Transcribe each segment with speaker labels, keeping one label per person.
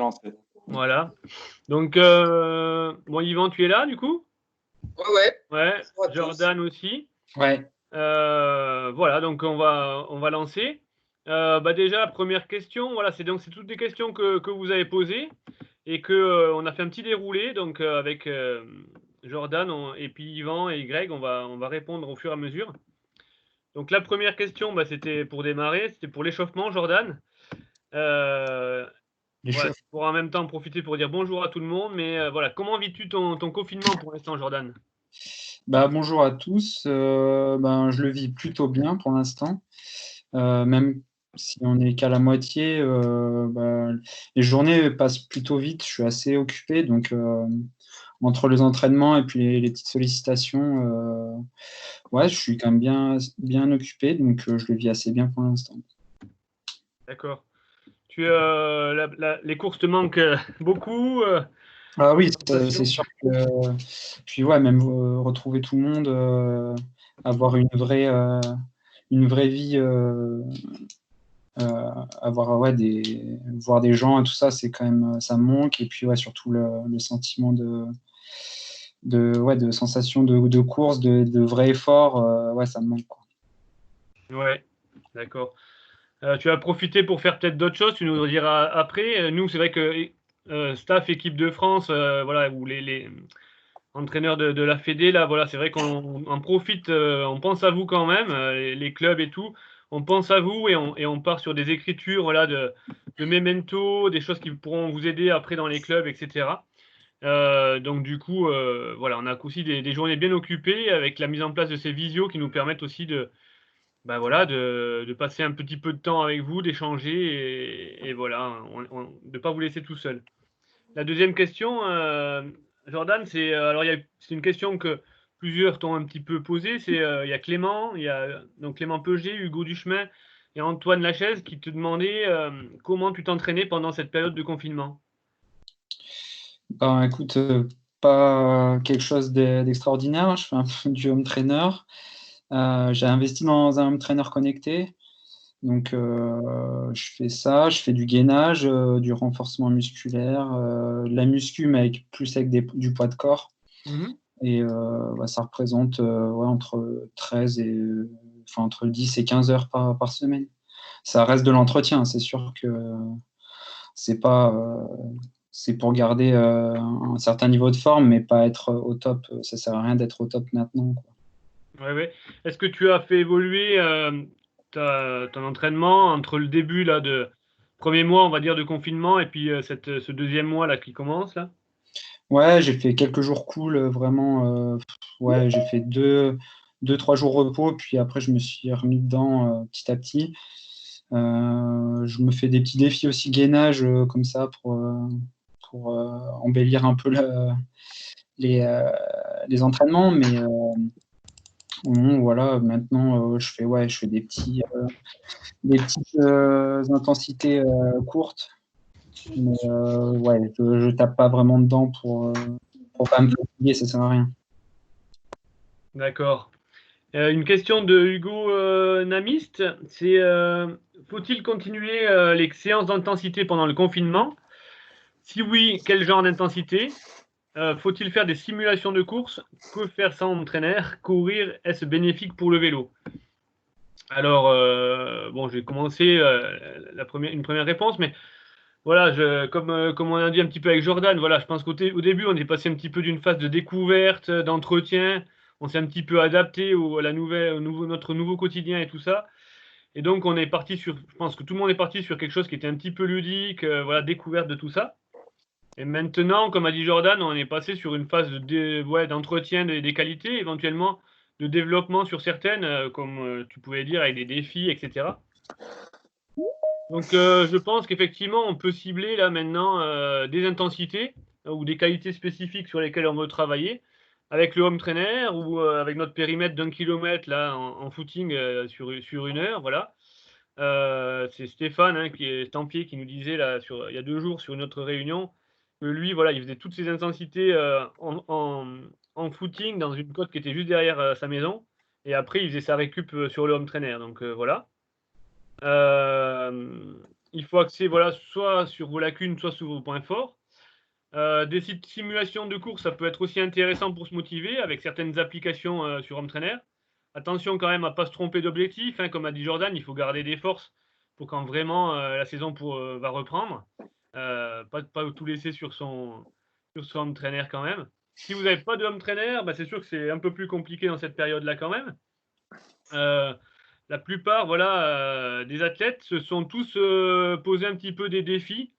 Speaker 1: lancé.
Speaker 2: Voilà. Donc, bon, Yvan, tu es là, du coup?
Speaker 3: Ouais.
Speaker 2: Ouais,
Speaker 3: Bonjour à tous.
Speaker 2: Jordan aussi.
Speaker 4: Ouais.
Speaker 2: Voilà, donc on va lancer. Déjà, première question, voilà, c'est toutes des questions que vous avez posées et que, on a fait un petit déroulé donc, avec, Jordan et puis Yvan et Greg, on va répondre au fur et à mesure. Donc la première question, c'était pour démarrer, c'était pour l'échauffement, Jordan. Voilà, pour en même temps profiter pour dire bonjour à tout le monde, mais voilà, comment vis-tu ton confinement pour l'instant, Jordan?
Speaker 4: Bonjour à tous. Je le vis plutôt bien pour l'instant. Même si on n'est qu'à la moitié, les journées passent plutôt vite. Je suis assez occupé, donc entre les entraînements et puis les petites sollicitations, je suis quand même bien occupé, donc je le vis assez bien pour l'instant.
Speaker 2: D'accord. Les courses te manquent beaucoup
Speaker 4: Ah oui, c'est sûr que. Puis même retrouver tout le monde, avoir une vraie vie, avoir voir des gens et tout ça, c'est quand même, ça me manque. Et puis surtout le sentiment de sensation de course, de vrai effort, ça me manque, quoi.
Speaker 2: Ouais, d'accord. Tu as profité pour faire peut-être d'autres choses, tu nous le diras après. Nous, c'est vrai que staff équipe de France, voilà, ou les entraîneurs de la Fédé, là, voilà, c'est vrai qu'on en profite, on pense à vous quand même, les clubs et tout. On pense à vous et on part sur des écritures, voilà, de mémentos, des choses qui pourront vous aider après dans les clubs, etc. Donc du coup, voilà, on a aussi des journées bien occupées avec la mise en place de ces visios qui nous permettent aussi voilà, de passer un petit peu de temps avec vous, d'échanger et voilà, de ne pas vous laisser tout seul. La deuxième question, Jordan, c'est une question que plusieurs t'ont un petit peu posée. Il y a Clément, il y a donc Clément Peugeot, Hugo Duchemin et Antoine Lachaise qui te demandaient comment tu t'entraînais pendant cette période de confinement.
Speaker 4: Écoute, pas quelque chose d'extraordinaire. Je fais un peu du home trainer. J'ai investi dans un home trainer connecté. Donc, je fais ça, je fais du gainage, du renforcement musculaire, de la muscu, mais plus avec du poids de corps. Et ça représente entre 13 et entre 10 et 15 heures par semaine. Ça reste de l'entretien, c'est sûr que c'est pas c'est pour garder un certain niveau de forme, mais pas être au top. Ça sert à rien d'être au top maintenant, quoi.
Speaker 2: Ouais. Est-ce que tu as fait évoluer ton entraînement entre le début là de premier mois, on va dire, de confinement et puis ce deuxième mois là qui commence là?
Speaker 4: Ouais, j'ai fait quelques jours cool, vraiment. J'ai fait 2-3 jours repos, puis après je me suis remis dedans petit à petit. Je me fais des petits défis aussi gainage comme ça pour embellir un peu les entraînements, mais voilà, maintenant je fais des petites intensités courtes, mais je tape pas vraiment dedans pour pas me fatiguer, ça sert à rien.
Speaker 2: D'accord. Une question de Hugo Namiste, c'est faut-il continuer les séances d'intensité pendant le confinement? Si oui, quel genre d'intensité? Faut-il faire des simulations de course? Que faire sans entraîneur? Courir, est-ce bénéfique pour le vélo? Alors, bon, je vais commencer une première réponse, mais voilà, comme on a dit un petit peu avec Jordan, voilà, je pense qu'au début, on est passé un petit peu d'une phase de découverte, d'entretien, on s'est un petit peu adapté à notre nouveau quotidien et tout ça. Et donc, je pense que tout le monde est parti sur quelque chose qui était un petit peu ludique, voilà, découverte de tout ça. Et maintenant, comme a dit Jordan, on est passé sur une phase d'entretien des qualités, éventuellement de développement sur certaines, comme tu pouvais dire, avec des défis, etc. Donc, je pense qu'effectivement, on peut cibler là maintenant des intensités ou des qualités spécifiques sur lesquelles on veut travailler avec le home trainer ou avec notre périmètre d'1 kilomètre là en footing sur 1 heure, voilà. C'est Stéphane qui est Stampier qui nous disait là il y a 2 jours sur une autre réunion que lui, voilà, il faisait toutes ses intensités en footing dans une côte qui était juste derrière sa maison et après il faisait sa récup sur le home trainer. Donc voilà. il faut axer voilà, soit sur vos lacunes, soit sur vos points forts. Des sites de simulation de course, ça peut être aussi intéressant pour se motiver avec certaines applications sur Home Trainer. Attention quand même à ne pas se tromper d'objectif, hein, comme a dit Jordan, il faut garder des forces pour quand vraiment la saison va reprendre. Pas tout laisser sur son Home Trainer quand même. Si vous n'avez pas de Home Trainer, bah, c'est sûr que c'est un peu plus compliqué dans cette période-là quand même. La plupart voilà, des athlètes se sont tous posés un petit peu des défis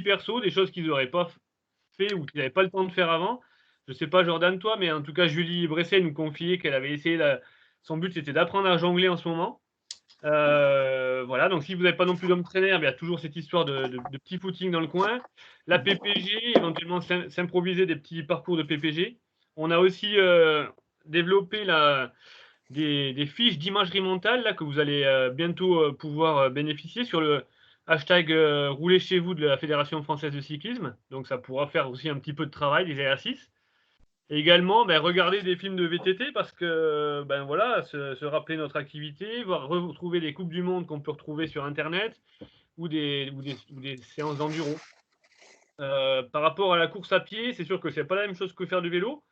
Speaker 2: perso, des choses qu'ils n'auraient pas fait ou qu'ils n'avaient pas le temps de faire avant. Je sais pas Jordan toi, mais en tout cas Julie Bresset nous confiait qu'elle avait essayé son but c'était d'apprendre à jongler en ce moment. Voilà, donc si vous n'avez pas non plus d'homme trainer, il y a toujours cette histoire de petit footing dans le coin. La PPG, éventuellement s'improviser des petits parcours de PPG. On a aussi développé des fiches d'imagerie mentale là, que vous allez bientôt pouvoir bénéficier sur le hashtag roulez chez vous de la Fédération française de cyclisme. Donc ça pourra faire aussi un petit peu de travail, des exercices. Et également, regarder des films de VTT parce que voilà, se rappeler notre activité, voir retrouver des coupes du monde qu'on peut retrouver sur Internet ou des séances d'enduro. Par rapport à la course à pied, c'est sûr que c'est pas la même chose que faire du vélo,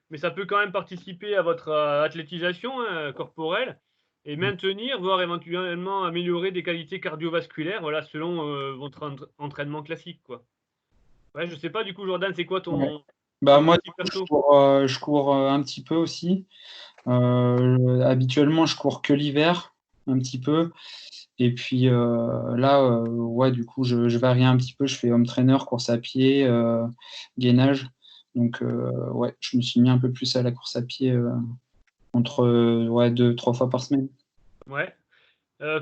Speaker 2: mais ça peut quand même participer à votre athlétisation corporelle et maintenir, voire éventuellement améliorer des qualités cardiovasculaires, voilà, selon votre entraînement classique, quoi. Ouais, je sais pas, du coup, Jordan, c'est quoi
Speaker 4: Ouais.
Speaker 2: ton
Speaker 4: Bah, moi,
Speaker 2: objectif perso?
Speaker 4: je cours un petit peu aussi. Habituellement, je cours que l'hiver, un petit peu. Et puis là, ouais, du coup, je varie un petit peu. Je fais home trainer, course à pied, gainage. Donc, ouais, je me suis mis un peu plus à la course à pied entre ouais, 2, 3 fois par semaine.
Speaker 2: Ouais.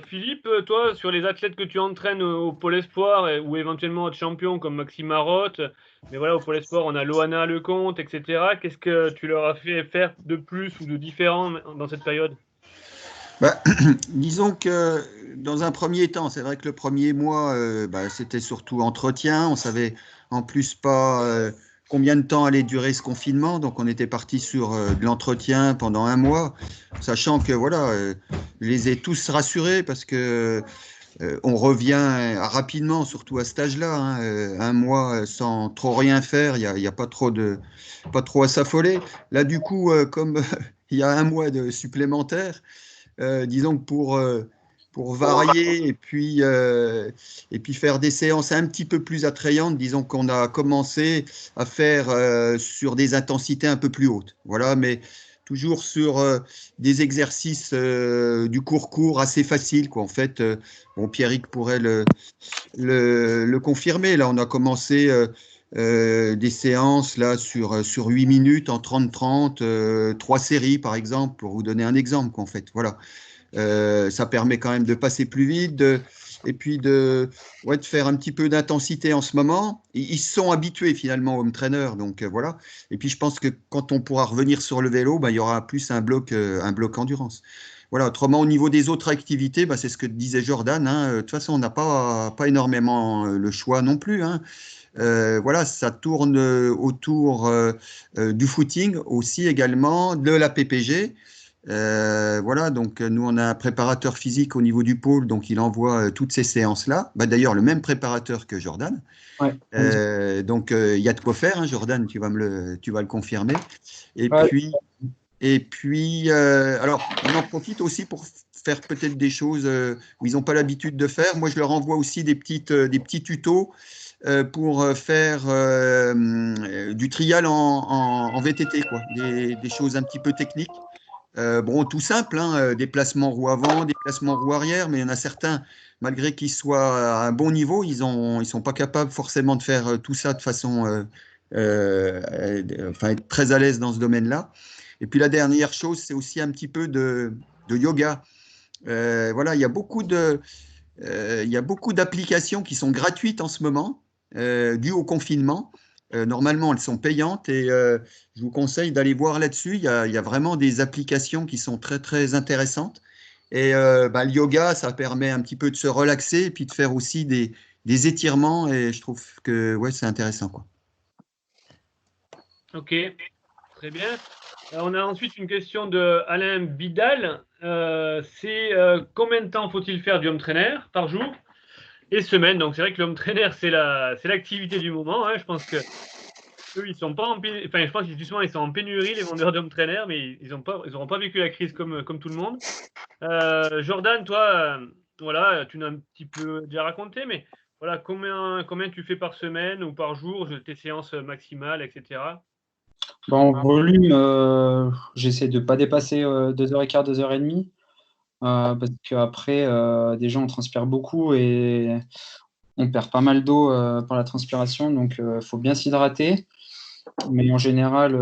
Speaker 2: Philippe, toi, sur les athlètes que tu entraînes au Pôle Espoir ou éventuellement autres champions comme Maxime Marotte, mais voilà, au Pôle Espoir, on a Loana Lecomte, etc. Qu'est-ce que tu leur as fait faire de plus ou de différent dans cette période?
Speaker 1: Bah, disons que dans un premier temps, c'est vrai que le premier mois, c'était surtout entretien. On savait en plus pas combien de temps allait durer ce confinement, donc on était parti sur de l'entretien pendant un mois, sachant que voilà, je les ai tous rassurés parce que on revient rapidement, surtout à cet âge-là, hein, un mois sans trop rien faire, il y a pas trop à s'affoler. Là, du coup, comme il y a un mois de supplémentaire. Disons que pour varier et puis faire des séances un petit peu plus attrayantes, disons qu'on a commencé à faire sur des intensités un peu plus hautes. Voilà, mais toujours sur des exercices du court assez faciles, quoi. En fait, bon, Pierrick pourrait le confirmer. Là, on a commencé des séances là sur 8 minutes en 30-30, 3 séries par exemple, pour vous donner un exemple, quoi, en fait. Voilà. Ça permet quand même de passer plus vite et puis ouais, de faire un petit peu d'intensité en ce moment. Ils se sont habitués finalement au home trainer, donc voilà. Et puis je pense que quand on pourra revenir sur le vélo, il y aura plus un bloc endurance. Voilà, autrement, au niveau des autres activités, c'est ce que disait Jordan, hein. De toute façon, on n'a pas énormément le choix non plus, hein. Voilà, ça tourne autour du footing aussi également, de la PPG. Voilà, donc nous on a un préparateur physique au niveau du pôle, donc il envoie toutes ces séances-là. D'ailleurs, le même préparateur que Jordan.
Speaker 4: Ouais,
Speaker 1: Donc il y a de quoi faire, hein, Jordan, tu vas le confirmer. Et
Speaker 4: ouais,
Speaker 1: puis, alors on en profite aussi pour faire peut-être des choses où ils n'ont pas l'habitude de faire. Moi, je leur envoie aussi des petits tutos pour faire du trial en VTT, quoi, des choses un petit peu techniques. Bon, tout simple, hein, déplacement roue avant, déplacement roue arrière, mais il y en a certains, malgré qu'ils soient à un bon niveau, ils sont pas capables forcément de faire tout ça de façon, enfin, être très à l'aise dans ce domaine-là. Et puis la dernière chose, c'est aussi un petit peu de yoga. Voilà, il y a beaucoup d'applications qui sont gratuites en ce moment, dues au confinement. Normalement, elles sont payantes et je vous conseille d'aller voir là-dessus. Il y a vraiment des applications qui sont très, très intéressantes. Et le yoga, ça permet un petit peu de se relaxer et puis de faire aussi des étirements. Et je trouve que ouais, c'est intéressant, quoi.
Speaker 2: Ok, très bien. On a ensuite une question de Alain Bidal. C'est combien de temps faut-il faire du home trainer par jour? et semaine. Donc c'est vrai que le home trainer, c'est l'activité du moment. Hein. Je pense que eux, ils sont pas en pénurie. Enfin, je pense qu'ils justement, ils sont en pénurie, les vendeurs de home trainer, mais ils n'auront pas vécu la crise comme tout le monde. Jordan, toi, voilà, tu nous as un petit peu déjà raconté, mais voilà, combien tu fais par semaine ou par jour, tes séances maximales, etc.
Speaker 4: En volume, j'essaie de ne pas dépasser 2h15, 2h30. Parce qu'après, déjà, on transpire beaucoup et on perd pas mal d'eau par la transpiration. Donc, il faut bien s'hydrater. Mais en général,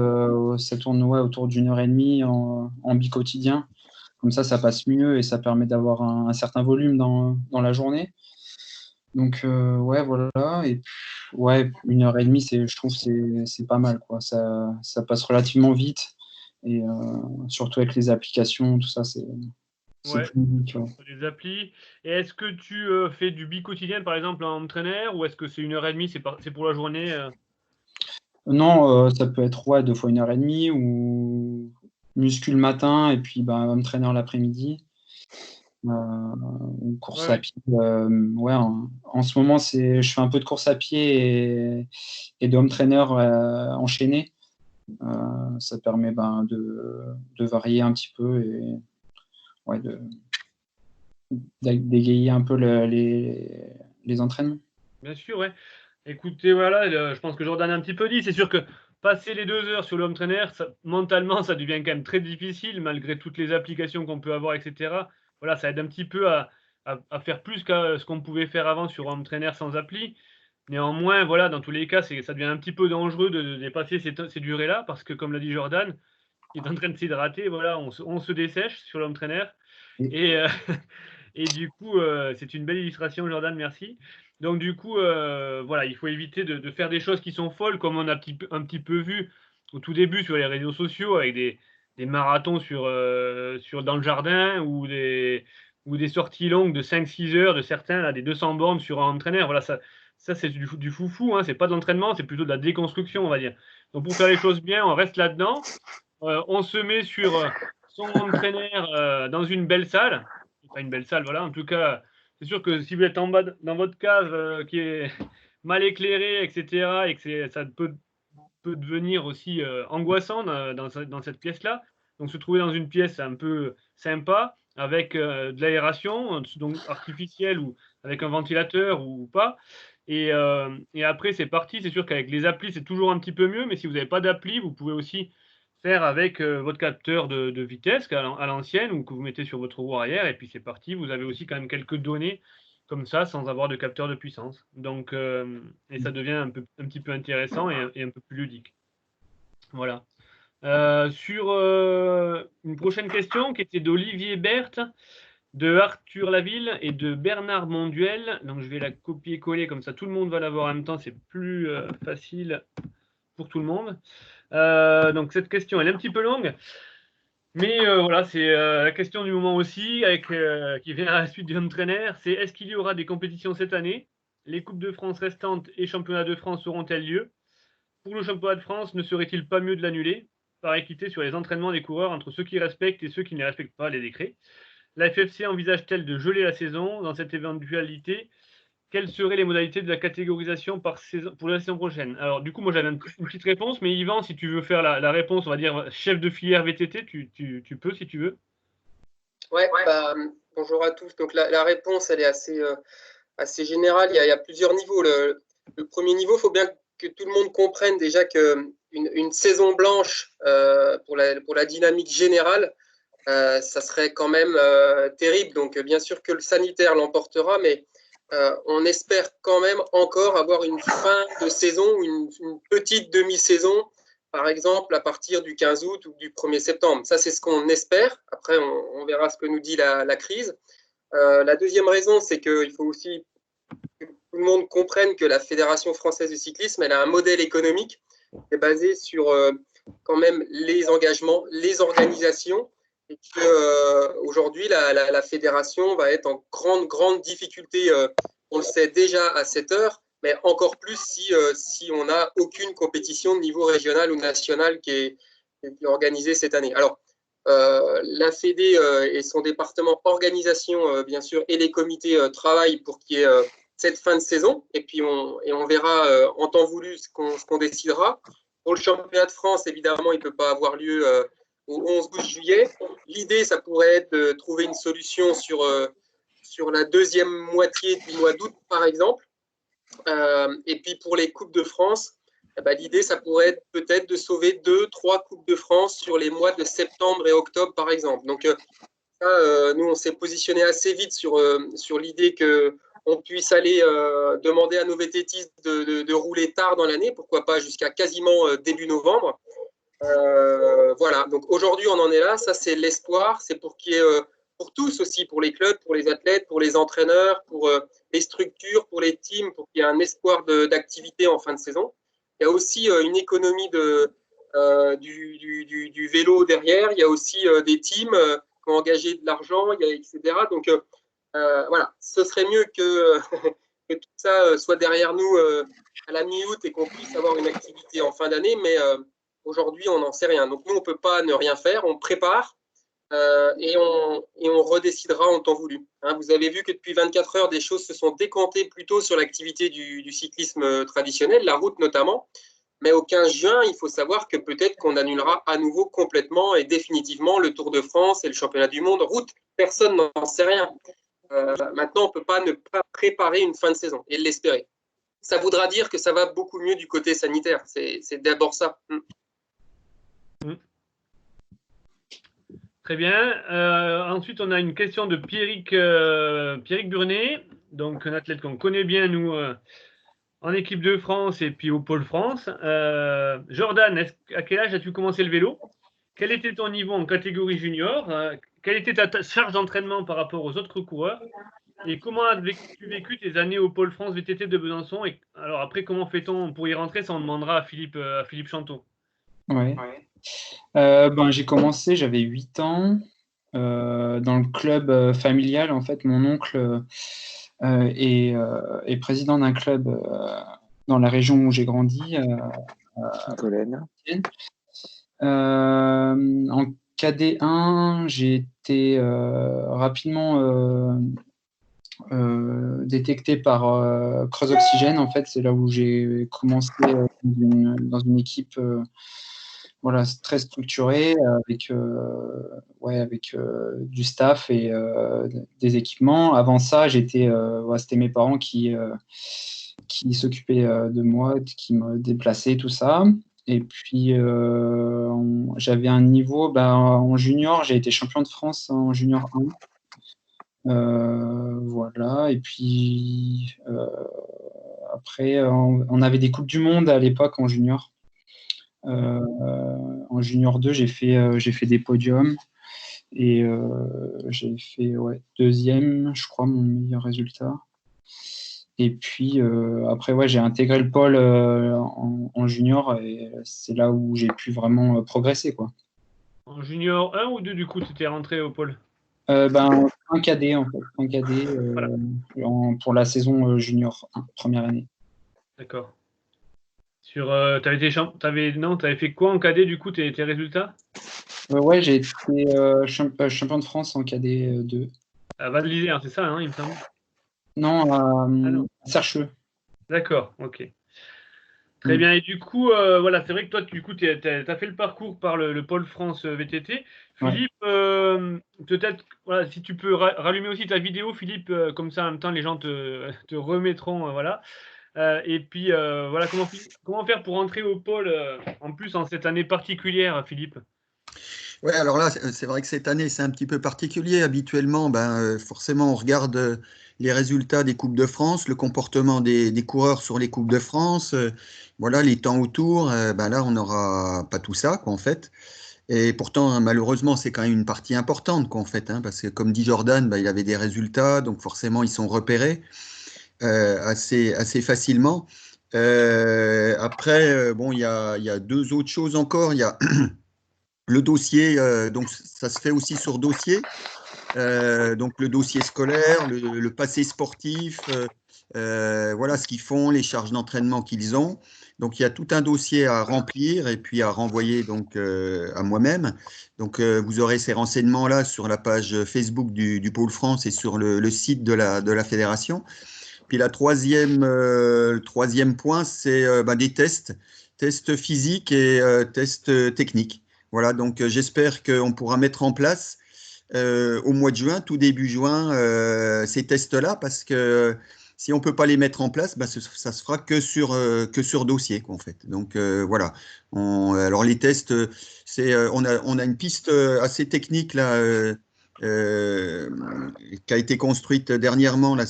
Speaker 4: ça tourne autour d'1h30 en bi-quotidien. Comme ça passe mieux et ça permet d'avoir un certain volume dans la journée. Donc, ouais, voilà. Et puis, ouais, 1h30, je trouve que c'est pas mal, quoi. Ça passe relativement vite. Et surtout avec les applications, tout ça, c'est
Speaker 2: Ouais,
Speaker 4: plus vite, ouais.
Speaker 2: les applis. Et est-ce que tu fais du bi-quotidien, par exemple, en entraîner, ou est-ce que c'est 1h30, c'est pour la journée
Speaker 4: Non, ça peut être 2 fois 1h30 ou muscu le matin et puis home trainer l'après-midi. Ou course à
Speaker 2: Ouais.
Speaker 4: pied. Ouais, en ce moment, je fais un peu de course à pied et de home trainer enchaîné. Ça permet de varier un petit peu et ouais, d'égayer un peu les entraînements.
Speaker 2: Bien sûr, ouais. Écoutez, voilà, je pense que Jordan a un petit peu dit. C'est sûr que passer les 2 heures sur le home trainer, mentalement, ça devient quand même très difficile, malgré toutes les applications qu'on peut avoir, etc. Voilà, ça aide un petit peu à faire plus que ce qu'on pouvait faire avant sur home trainer sans appli. Néanmoins, voilà, dans tous les cas, ça devient un petit peu dangereux de dépasser ces durées-là, parce que, comme l'a dit Jordan, il est en train de s'hydrater, voilà, on se dessèche sur le home trainer. Et, et du coup, c'est une belle illustration, Jordan, merci. Donc, du coup, voilà, il faut éviter de faire des choses qui sont folles, comme on a un petit peu vu au tout début sur les réseaux sociaux, avec des marathons dans le jardin ou des sorties longues de 5-6 heures de certains, là, des 200 bornes sur un entraîneur. Voilà, ça c'est du foufou, hein, c'est pas de l'entraînement, c'est plutôt de la déconstruction, on va dire. Donc, pour faire les choses bien, on reste là-dedans. On se met sur son entraîneur dans une belle salle. Pas une belle salle, voilà. En tout cas, c'est sûr que si vous êtes en bas dans votre cave qui est mal éclairée, etc., et que ça peut devenir aussi angoissant dans cette pièce-là. Donc, se trouver dans une pièce un peu sympa, avec de l'aération, donc artificielle ou avec un ventilateur ou pas. Et après, c'est parti. C'est sûr qu'avec les applis, c'est toujours un petit peu mieux, mais si vous n'avez pas d'appli, vous pouvez aussi faire avec votre capteur de vitesse à l'ancienne ou que vous mettez sur votre roue arrière, et puis c'est parti. Vous avez aussi quand même quelques données comme ça, sans avoir de capteur de puissance. Donc, et ça devient un petit peu intéressant et un peu plus ludique. Voilà. Sur une prochaine question qui était d'Olivier Berthe, de Arthur Laville et de Bernard Monduel. Donc, je vais la copier-coller, comme ça tout le monde va la voir en même temps, c'est plus facile pour tout le monde. Donc, cette question, elle est un petit peu longue. Mais voilà, c'est la question du moment aussi, qui vient à la suite du home trainer, c'est est-ce qu'il y aura des compétitions cette année? Les Coupes de France restantes et Championnats de France auront-elles lieu? Pour le Championnat de France, ne serait-il pas mieux de l'annuler, par équité sur les entraînements des coureurs entre ceux qui respectent et ceux qui ne respectent pas les décrets? La FFC envisage-t-elle de geler la saison? Dans cette éventualité, quelles seraient les modalités de la catégorisation pour la saison prochaine? Alors, du coup, moi, j'avais une petite réponse, mais Yvan, si tu veux faire la réponse, on va dire chef de filière VTT, tu peux, si tu veux.
Speaker 3: Ouais, bonjour à tous. Donc, la réponse, elle est assez générale. Il y a plusieurs niveaux. Le premier niveau, il faut bien que tout le monde comprenne déjà qu'une saison blanche pour la dynamique générale, ça serait quand même terrible. Donc, bien sûr que le sanitaire l'emportera, mais on espère quand même encore avoir une fin de saison ou une petite demi-saison, par exemple, à partir du 15 août ou du 1er septembre. Ça, c'est ce qu'on espère. Après, on verra ce que nous dit la crise. La deuxième raison, c'est qu'il faut aussi que tout le monde comprenne que la Fédération française de cyclisme, elle a un modèle économique qui est basé sur quand même les engagements, les organisations, et qu'aujourd'hui, la fédération va être en grande difficulté, on le sait déjà à cette heure, mais encore plus si on n'a aucune compétition de niveau régional ou national qui est organisée cette année. Alors, la Fédé et son département organisation, bien sûr, et les comités travaillent pour qu'il y ait cette fin de saison. Et puis, on verra en temps voulu ce qu'on décidera. Pour le championnat de France, évidemment, il ne peut pas avoir lieu au 11-12 juillet. L'idée, ça pourrait être de trouver une solution sur la deuxième moitié du mois d'août, par exemple. Et puis, pour les Coupes de France, l'idée, ça pourrait être peut-être de sauver 2-3 Coupes de France sur les mois de septembre et octobre, par exemple. Donc, nous, on s'est positionné assez vite sur l'idée qu'on puisse aller demander à nos vététistes de rouler tard dans l'année, pourquoi pas jusqu'à quasiment début novembre. Voilà, donc aujourd'hui, on en est là. Ça, c'est l'espoir. C'est pour qu'il y ait, pour tous aussi, pour les clubs, pour les athlètes, pour les entraîneurs, pour les structures, pour les teams, pour qu'il y ait un espoir d'activité en fin de saison. Il y a aussi une économie du vélo derrière. Il y a aussi des teams qui ont engagé de l'argent, etc. Donc, voilà, ce serait mieux que tout ça soit derrière nous à la mi-août et qu'on puisse avoir une activité en fin d'année. Mais aujourd'hui, on n'en sait rien. Donc, nous, on ne peut pas ne rien faire. On prépare et on redécidera en temps voulu. Hein, vous avez vu que depuis 24 heures, des choses se sont décantées plutôt sur l'activité du cyclisme traditionnel, la route notamment. Mais au 15 juin, il faut savoir que peut-être qu'on annulera à nouveau complètement et définitivement le Tour de France et le championnat du monde route. Personne n'en sait rien. Maintenant, on ne peut pas ne pas préparer une fin de saison et l'espérer. Ça voudra dire que ça va beaucoup mieux du côté sanitaire. C'est d'abord ça.
Speaker 2: Très bien. Ensuite, on a une question de Pierrick Burnet, donc un athlète qu'on connaît bien, nous, en équipe de France et puis au Pôle France. Jordan, à quel âge as-tu commencé le vélo? Quel était ton niveau en catégorie junior? Quelle était ta charge d'entraînement par rapport aux autres coureurs? Et comment as-tu vécu tes années au Pôle France VTT de Besançon? Et alors après, comment fait-on pour y rentrer? Ça, on demandera à Philippe Chanteau.
Speaker 4: Ouais. J'ai commencé, j'avais 8 ans, dans le club familial. En fait, mon oncle est président d'un club dans la région où j'ai grandi,
Speaker 5: Colonne.
Speaker 4: En KD1, j'ai été rapidement détecté par Creuse Oxygène. En fait, c'est là où j'ai commencé dans une équipe très structurée avec du staff et des équipements. Avant ça, c'était mes parents qui s'occupaient de moi, qui me déplaçaient, tout ça. Et puis, j'avais un niveau, en junior, j'ai été champion de France en junior 1. Voilà. Et puis, après, on avait des Coupes du Monde à l'époque en junior. En junior 2, j'ai fait des podiums et j'ai fait deuxième, je crois, mon meilleur résultat. Et puis après, j'ai intégré le pôle en junior et c'est là où j'ai pu vraiment progresser, quoi.
Speaker 2: En junior 1 ou 2, du coup, tu étais rentré au pôle?
Speaker 4: Un cadet, en fait. Un cadet voilà. Pour la saison junior 1, première année.
Speaker 2: D'accord. T'avais fait quoi en cadet, du coup, tes résultats?
Speaker 4: J'ai été champion de France en cadet 2.
Speaker 2: À Val d'Isère, c'est ça, hein, il me semble?
Speaker 4: Non, à Sercheux.
Speaker 2: D'accord, ok. Très bien. Et du coup, c'est vrai que toi, du coup, tu as fait le parcours par le Pôle France VTT. Philippe, peut-être, si tu peux rallumer aussi ta vidéo, Philippe, comme ça, en même temps, les gens te remettront, voilà. Et puis, comment faire pour entrer au pôle, en plus, en cette année particulière, Philippe?
Speaker 1: Ouais, alors là, c'est vrai que cette année, c'est un petit peu particulier. Habituellement, forcément, on regarde les résultats des Coupes de France, le comportement des coureurs sur les Coupes de France, voilà, les temps autour. Là, on n'aura pas tout ça, quoi, en fait. Et pourtant, malheureusement, c'est quand même une partie importante, quoi, en fait, hein, parce que comme dit Jordan, il avait des résultats, donc forcément, ils sont repérés assez facilement. Après, il y a deux autres choses encore. Il y a le dossier, donc ça se fait aussi sur dossier. Donc le dossier scolaire, le passé sportif, voilà ce qu'ils font, les charges d'entraînement qu'ils ont. Donc il y a tout un dossier à remplir et puis à renvoyer donc à moi-même. Donc vous aurez ces renseignements-là sur la page Facebook du Pôle France et sur le site de la fédération. Puis le troisième point, c'est des tests physiques et tests techniques. Voilà, donc j'espère qu'on pourra mettre en place au mois de juin, tout début juin, ces tests-là, parce que si on ne peut pas les mettre en place, ça se fera que sur dossier, quoi, en fait. Donc voilà. Alors les tests, on a une piste assez technique là, qui a été construite dernièrement là,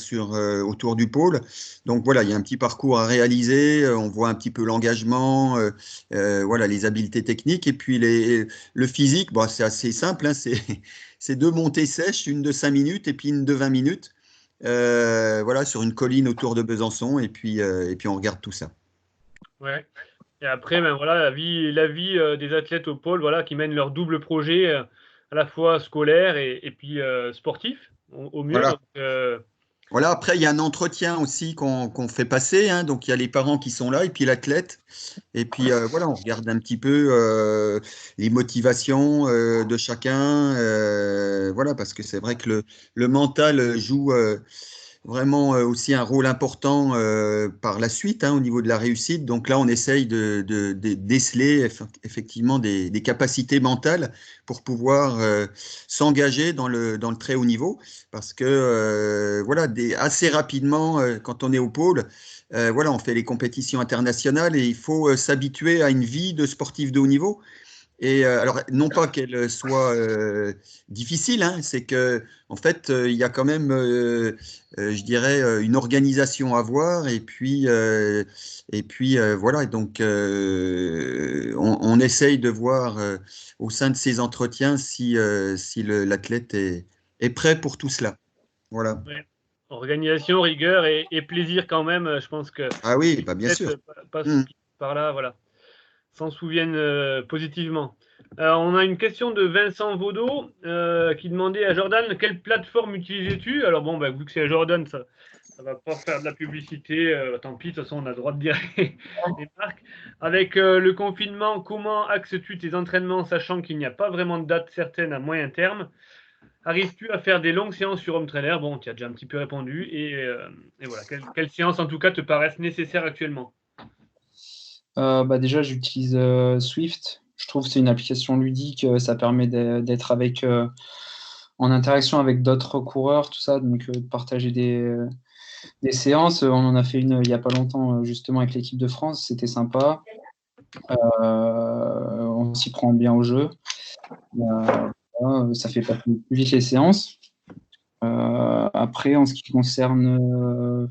Speaker 1: autour du pôle. Donc voilà, il y a un petit parcours à réaliser. On voit un petit peu l'engagement, voilà, les habiletés techniques. Et puis le physique, c'est assez simple. Hein, c'est 2 montées sèches, une de 5 minutes et puis une de 20 minutes. Voilà, sur une colline autour de Besançon. Et puis on regarde tout ça.
Speaker 2: Ouais. Et après, voilà, la vie des athlètes au pôle, voilà, qui mènent leur double projet, à la fois scolaire et puis sportif, au mieux.
Speaker 1: Voilà.
Speaker 2: Donc,
Speaker 1: voilà, après, il y a un entretien aussi qu'on fait passer. Hein, donc, il y a les parents qui sont là et puis l'athlète. Et puis, voilà, on regarde un petit peu les motivations de chacun. Voilà, parce que c'est vrai que le mental joue vraiment aussi un rôle important par la suite au niveau de la réussite. Donc là, on essaye de déceler effectivement des capacités mentales pour pouvoir s'engager dans le très haut niveau. Parce que voilà, assez rapidement, quand on est au pôle, voilà, on fait les compétitions internationales et il faut s'habituer à une vie de sportif de haut niveau. Et alors, non pas qu'elle soit difficile, hein, c'est que en fait, il y a quand même, je dirais, une organisation à avoir. Et puis voilà. Donc, on essaye de voir au sein de ces entretiens si l'athlète est prêt pour tout cela. Voilà.
Speaker 2: ouais. Organisation, rigueur et plaisir quand même. Je pense que
Speaker 1: Ah oui,
Speaker 2: les
Speaker 1: bien sûr.
Speaker 2: athlètes passent par là, voilà, s'en souviennent positivement. On a une question de Vincent Vaudot qui demandait à Jordan quelle plateforme utilisais-tu? Alors bon, vu que c'est à Jordan, ça va pas faire de la publicité, tant pis, de toute façon on a le droit de dire les marques. Avec le confinement, comment axes-tu tes entraînements, sachant qu'il n'y a pas vraiment de date certaine à moyen terme? Arrives-tu à faire des longues séances sur Home Trainer? Bon, tu as déjà un petit peu répondu. Et voilà, quelles séances en tout cas te paraissent nécessaires actuellement?
Speaker 4: Déjà, j'utilise Swift. Je trouve que c'est une application ludique. Ça permet d'être en interaction avec d'autres coureurs, tout ça, donc de partager des séances. On en a fait une il n'y a pas longtemps, justement, avec l'équipe de France. C'était sympa. On s'y prend bien au jeu. Ça fait passer plus vite les séances. Après, en ce qui concerne...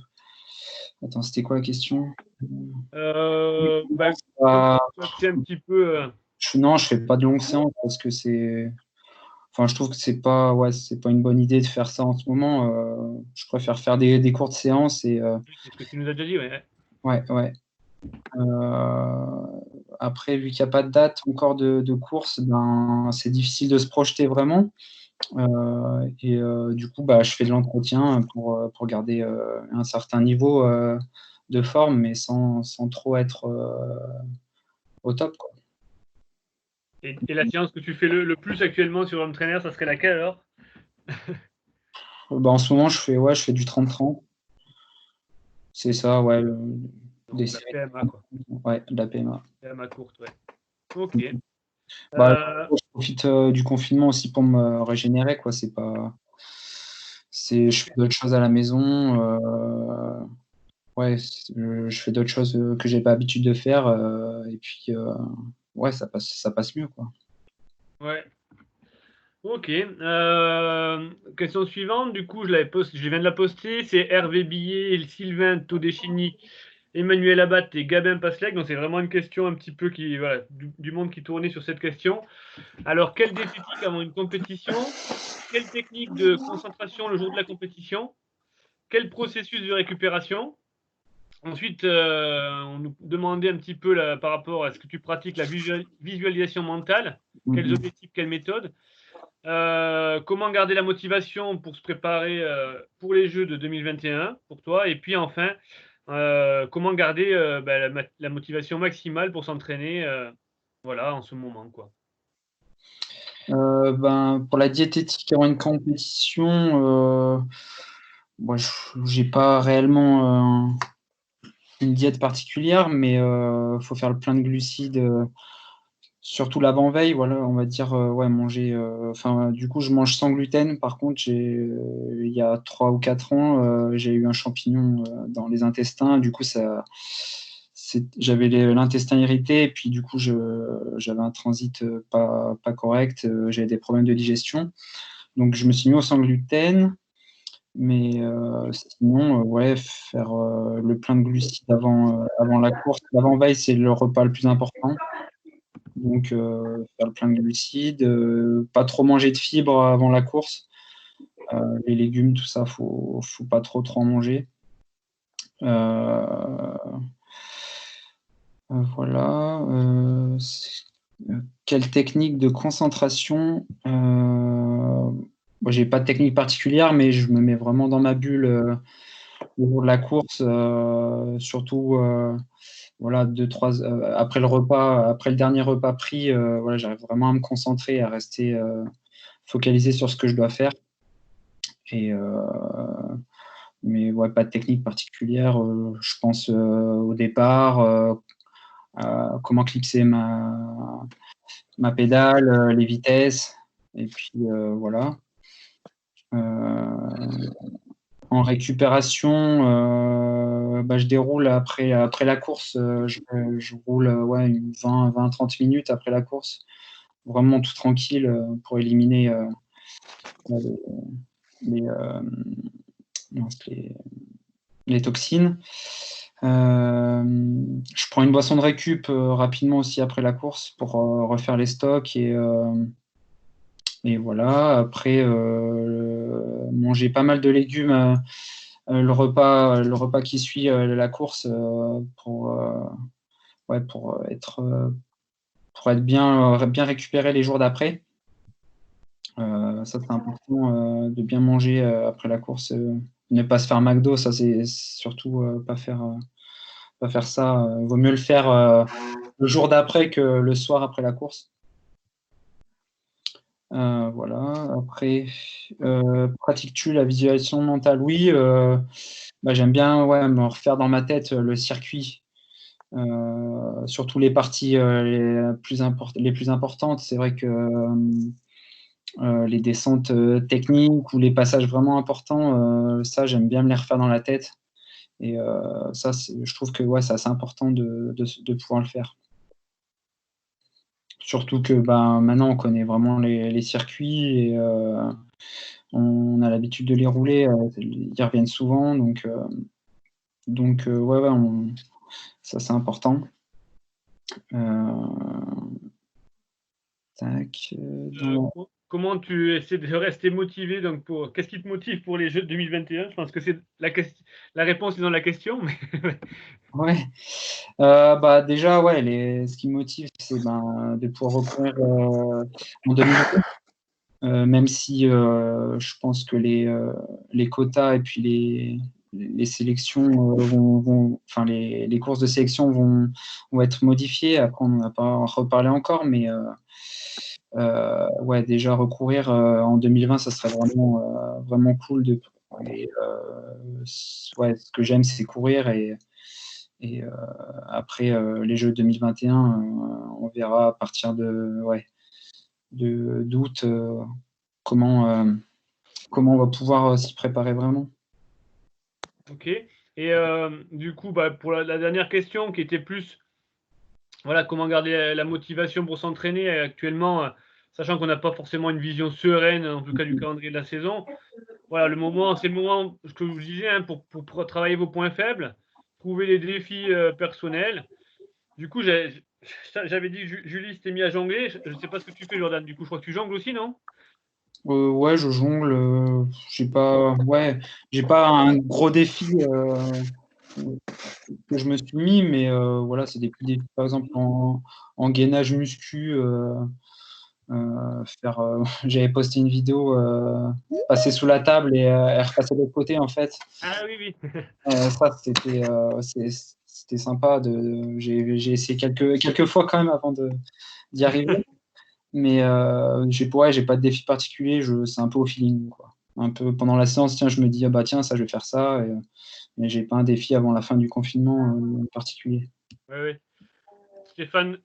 Speaker 4: Attends, c'était quoi la question?
Speaker 2: C'est un petit peu...
Speaker 4: Non, je fais pas de longues séances parce que c'est... Enfin, je trouve que c'est pas une bonne idée de faire ça en ce moment. Je préfère faire des courtes séances et...
Speaker 2: C'est ce que tu nous as déjà dit, ouais.
Speaker 4: Ouais. Après, vu qu'il n'y a pas de date encore de course, c'est difficile de se projeter vraiment. Du coup, je fais de l'entretien pour garder un certain niveau de forme, mais sans trop être au top, quoi.
Speaker 2: Et la séance que tu fais le plus actuellement sur Home Trainer, ça serait laquelle alors?
Speaker 4: En ce moment, je fais du 30-30. C'est ça, ouais.
Speaker 2: De la PMA, quoi.
Speaker 4: Ouais, de la PMA.
Speaker 2: PMA courte, ouais. Ok.
Speaker 4: Je profite du confinement aussi pour me régénérer, quoi. Je fais d'autres choses à la maison. Je fais d'autres choses que j'ai pas l'habitude de faire. Et puis, ça passe mieux, quoi.
Speaker 2: Ouais. Ok. Question suivante. Du coup, je viens de la poster. C'est Hervé Billet, Sylvain Todeschini, Emmanuel Abat et Gabin Pasleg. Donc, c'est vraiment une question un petit peu du monde qui tournait sur cette question. Alors, quelle diététique avant une compétition? Quelle technique de concentration le jour de la compétition? Quel processus de récupération? Ensuite, on nous demandait un petit peu par rapport à ce que tu pratiques, la visualisation mentale. Quels objectifs, quelles méthodes? Comment garder la motivation pour se préparer pour les Jeux de 2021 pour toi? Et puis enfin, comment garder la motivation maximale pour s'entraîner en ce moment, quoi.
Speaker 4: Pour la diététique avant une compétition, Moi, j'ai pas réellement une diète particulière, mais faut faire le plein de glucides, surtout l'avant-veille. Voilà, on va dire ouais, manger. Enfin, du coup, je mange sans gluten. Par contre, il y a 3 ou 4 ans, j'ai eu un champignon dans les intestins. Du coup, j'avais l'intestin irrité, et puis du coup, j'avais un transit pas correct. J'avais des problèmes de digestion. Donc, je me suis mis au sans gluten. Mais sinon, ouais, faire le plein de glucides avant la course. L'avant-veille, c'est le repas le plus important. Donc, faire le plein de glucides, pas trop manger de fibres avant la course. Les légumes, tout ça, faut pas trop en manger. Voilà. Quelle technique de concentration? Moi, j'ai pas de technique particulière, mais je me mets vraiment dans ma bulle le jour de la course, surtout voilà, 2-3 après le repas, après le dernier repas pris, voilà, j'arrive vraiment à me concentrer, à rester focalisé sur ce que je dois faire. Et mais ouais, pas de technique particulière. Je pense au départ, à comment clipser ma pédale, les vitesses, et puis voilà. En récupération, je déroule après la course. Je roule ouais, 20-30 minutes après la course. Vraiment tout tranquille pour éliminer les, les toxines. Je prends une boisson de récup rapidement aussi après la course pour refaire les stocks et voilà. Après, manger pas mal de légumes le repas qui suit la course ouais, pour être bien récupéré les jours d'après. Ça, c'est important de bien manger après la course. Ne pas se faire McDo, ça, c'est surtout pas faire ça. Il vaut mieux le faire le jour d'après que le soir après la course. Voilà. Après, pratiques-tu la visualisation mentale? Oui, j'aime bien ouais, me refaire dans ma tête le circuit, surtout les parties les plus importantes. C'est vrai que les descentes techniques ou les passages vraiment importants, ça, j'aime bien me les refaire dans la tête. Et ça, je trouve que ouais, c'est assez important de pouvoir le faire. Surtout que maintenant, on connaît vraiment les circuits et on a l'habitude de les rouler. Ils reviennent souvent. Donc ouais, ça, c'est important. Tac.
Speaker 2: Comment tu essaies de rester motivé donc qu'est-ce qui te motive pour les Jeux de 2021? Je pense que c'est la réponse est dans la question. Mais
Speaker 4: ouais. Déjà, ouais, ce qui me motive, c'est de pouvoir recourir en 2020, même si je pense que les quotas et puis les sélections enfin les courses de sélection vont être modifiées. Après, on n'en a pas reparlé encore, mais ouais, déjà recourir en 2020, ça serait vraiment cool. Ouais, ce que j'aime, c'est courir et après les Jeux 2021, on verra à partir d'août comment on va pouvoir s'y préparer vraiment.
Speaker 2: Ok. Et du coup, pour la dernière question qui était plus, voilà, comment garder la motivation pour s'entraîner actuellement, sachant qu'on n'a pas forcément une vision sereine, en tout cas du calendrier de la saison. Voilà, c'est le moment, ce que je vous disais, hein, pour travailler vos points faibles, trouver les défis personnels. Du coup, j'avais dit que Julie s'était mis à jongler. Je ne sais pas ce que tu fais, Jordan. Du coup, je crois que tu jongles aussi, non?
Speaker 4: Ouais, je jongle. J'ai pas un gros défi que je me suis mis, mais voilà, c'est des petits défis. Par exemple, en gainage muscu, j'avais posté une vidéo, passer sous la table et repasser de l'autre côté, en fait.
Speaker 2: Ah oui.
Speaker 4: Ça, c'était sympa. J'ai essayé quelques fois quand même avant d'y arriver. Mais j'ai pas de défi particulier, c'est un peu au feeling, quoi. un peu pendant la séance, tiens, je me dis, ah bah tiens, ça, je vais faire ça. Mais j'ai pas un défi avant la fin du confinement en particulier.
Speaker 2: Oui. Stéphane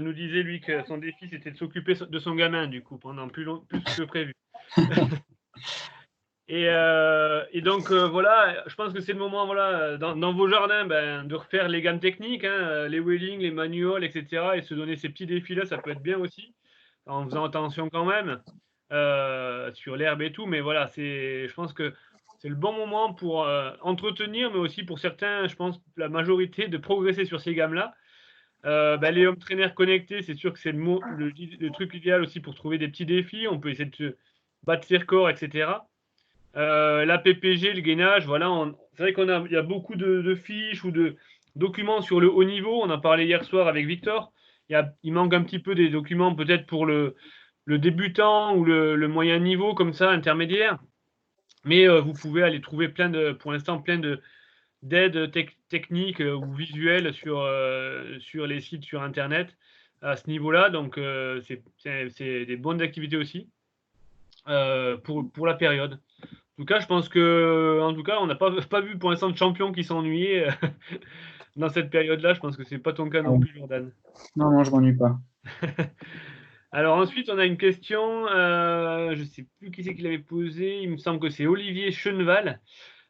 Speaker 2: nous disait, lui, que son défi, c'était de s'occuper de son gamin, du coup, pendant plus que prévu. Et donc, voilà, je pense que c'est le moment, voilà, dans vos jardins, de refaire les gammes techniques, hein, les wheelings, les manuals, etc. Et se donner ces petits défis-là, ça peut être bien aussi, en faisant attention quand même sur l'herbe et tout. Mais voilà, je pense que c'est le bon moment pour entretenir, mais aussi pour certains, je pense, la majorité, de progresser sur ces gammes-là. Les home trainers connectés, c'est sûr que c'est le truc idéal aussi pour trouver des petits défis. On peut essayer de se battre ses records, etc. La PPG, le gainage, voilà, c'est vrai il y a beaucoup de fiches ou de documents sur le haut niveau. On en parlait hier soir avec Victor. Il manque un petit peu des documents peut-être pour le débutant ou le moyen niveau, comme ça, intermédiaire. Mais vous pouvez aller trouver pour l'instant, plein d'aides techniques ou visuelles sur les sites sur Internet à ce niveau-là. Donc, c'est des bonnes activités aussi pour la période. En tout cas, je pense on n'a pas vu pour l'instant de champion qui s'ennuyait dans cette période-là. Je pense que c'est pas ton cas non plus, Jordan.
Speaker 4: Non, je m'ennuie pas.
Speaker 2: Alors ensuite, on a une question, je ne sais plus qui c'est qui l'avait posée, il me semble que c'est Olivier Cheneval.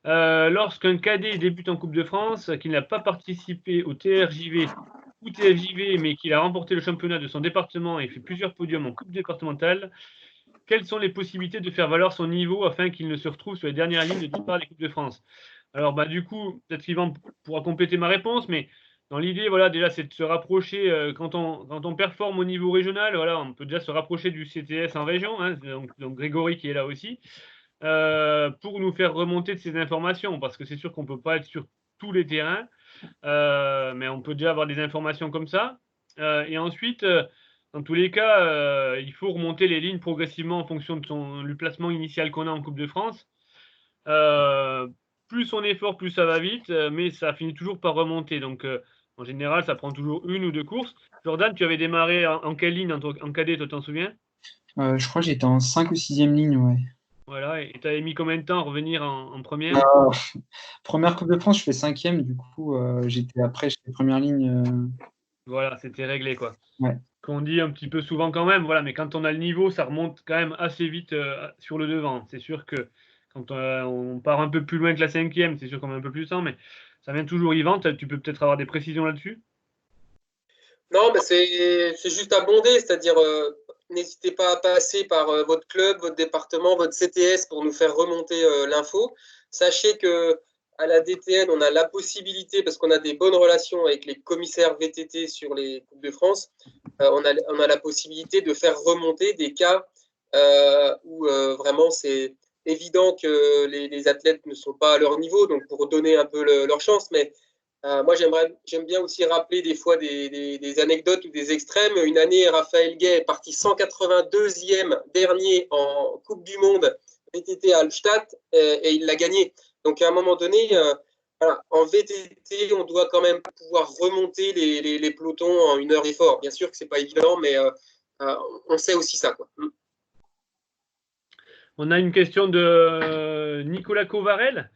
Speaker 2: Lorsqu'un cadet débute en Coupe de France, qui n'a pas participé au TRJV ou TFJV, mais qu'il a remporté le championnat de son département et fait plusieurs podiums en Coupe départementale, quelles sont les possibilités de faire valoir son niveau afin qu'il ne se retrouve sur les dernières lignes de départ des Coupes de France? Alors, du coup, peut-être qu'Yvan pourra compléter ma réponse, mais dans l'idée, voilà, déjà, c'est de se rapprocher, quand on performe au niveau régional, voilà, on peut déjà se rapprocher du CTS en région, hein, donc Grégory qui est là aussi, pour nous faire remonter de ces informations, parce que c'est sûr qu'on ne peut pas être sur tous les terrains, mais on peut déjà avoir des informations comme ça. Et ensuite, dans tous les cas, il faut remonter les lignes progressivement en fonction du placement initial qu'on a en Coupe de France. Plus on est fort, plus ça va vite, mais ça finit toujours par remonter. Donc, en général, ça prend toujours 1 ou 2 courses. Jordan, tu avais démarré en quelle ligne en cadet, tu t'en souviens?
Speaker 4: Je crois que j'étais en 5 ou 6e ligne, ouais.
Speaker 2: Voilà, et tu avais mis combien de temps à revenir en première?
Speaker 4: Première Coupe de France, je fais 5e, du coup, j'étais première ligne.
Speaker 2: Voilà, c'était réglé, quoi.
Speaker 4: Ouais.
Speaker 2: Qu'on dit un petit peu souvent quand même, voilà, mais quand on a le niveau, ça remonte quand même assez vite sur le devant. C'est sûr que quand on part un peu plus loin que la 5e, c'est sûr qu'on met un peu plus de temps, mais ça vient toujours Yvan. Tu peux peut-être avoir des précisions là-dessus?
Speaker 3: Non, mais c'est juste abondé, c'est-à-dire n'hésitez pas à passer par votre club, votre département, votre CTS pour nous faire remonter l'info. Sachez que à la DTN, on a la possibilité, parce qu'on a des bonnes relations avec les commissaires VTT sur les Coupes de France, on a la possibilité de faire remonter des cas où vraiment c'est évident que les athlètes ne sont pas à leur niveau, donc pour donner un peu leur chance, mais moi, j'aime bien aussi rappeler des fois des anecdotes ou des extrêmes. Une année, Raphaël Gay est parti 182e dernier en Coupe du Monde VTT à Albstadt et il l'a gagné. Donc, à un moment donné, voilà, en VTT, on doit quand même pouvoir remonter les pelotons en 1 heure d'effort. Bien sûr que ce n'est pas évident, mais on sait aussi ça, quoi.
Speaker 2: On a une question de Nicolas Covarel.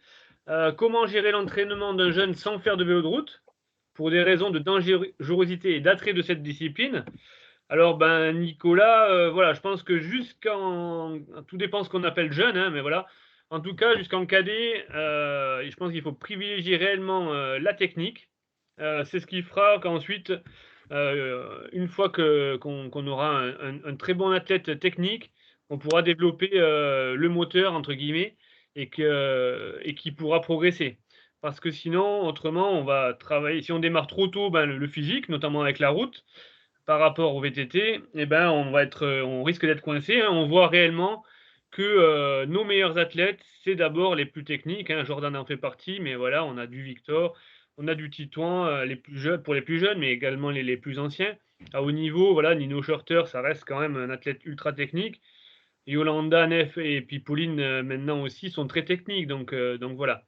Speaker 2: Comment gérer l'entraînement d'un jeune sans faire de vélo de route pour des raisons de dangerosité et d'attrait de cette discipline? Alors, Nicolas, voilà, je pense que tout dépend ce qu'on appelle jeune, hein, mais voilà. En tout cas, jusqu'en cadet, je pense qu'il faut privilégier réellement la technique. C'est ce qui fera qu'ensuite, une fois qu'on aura un très bon athlète technique, on pourra développer le moteur, entre guillemets, et qui pourra progresser. Parce que sinon, autrement, on va travailler. Si on démarre trop tôt, le physique, notamment avec la route, par rapport au VTT, on risque d'être coincé, hein. On voit réellement que nos meilleurs athlètes, c'est d'abord les plus techniques, hein. Jordan en fait partie, mais voilà, on a du Victor, on a du Titouan, les plus jeunes, pour les plus jeunes, mais également les plus anciens. À haut niveau, voilà, Nino Schurter, ça reste quand même un athlète ultra technique. Yolanda, Nef et puis Pauline, maintenant aussi, sont très techniques. Donc voilà.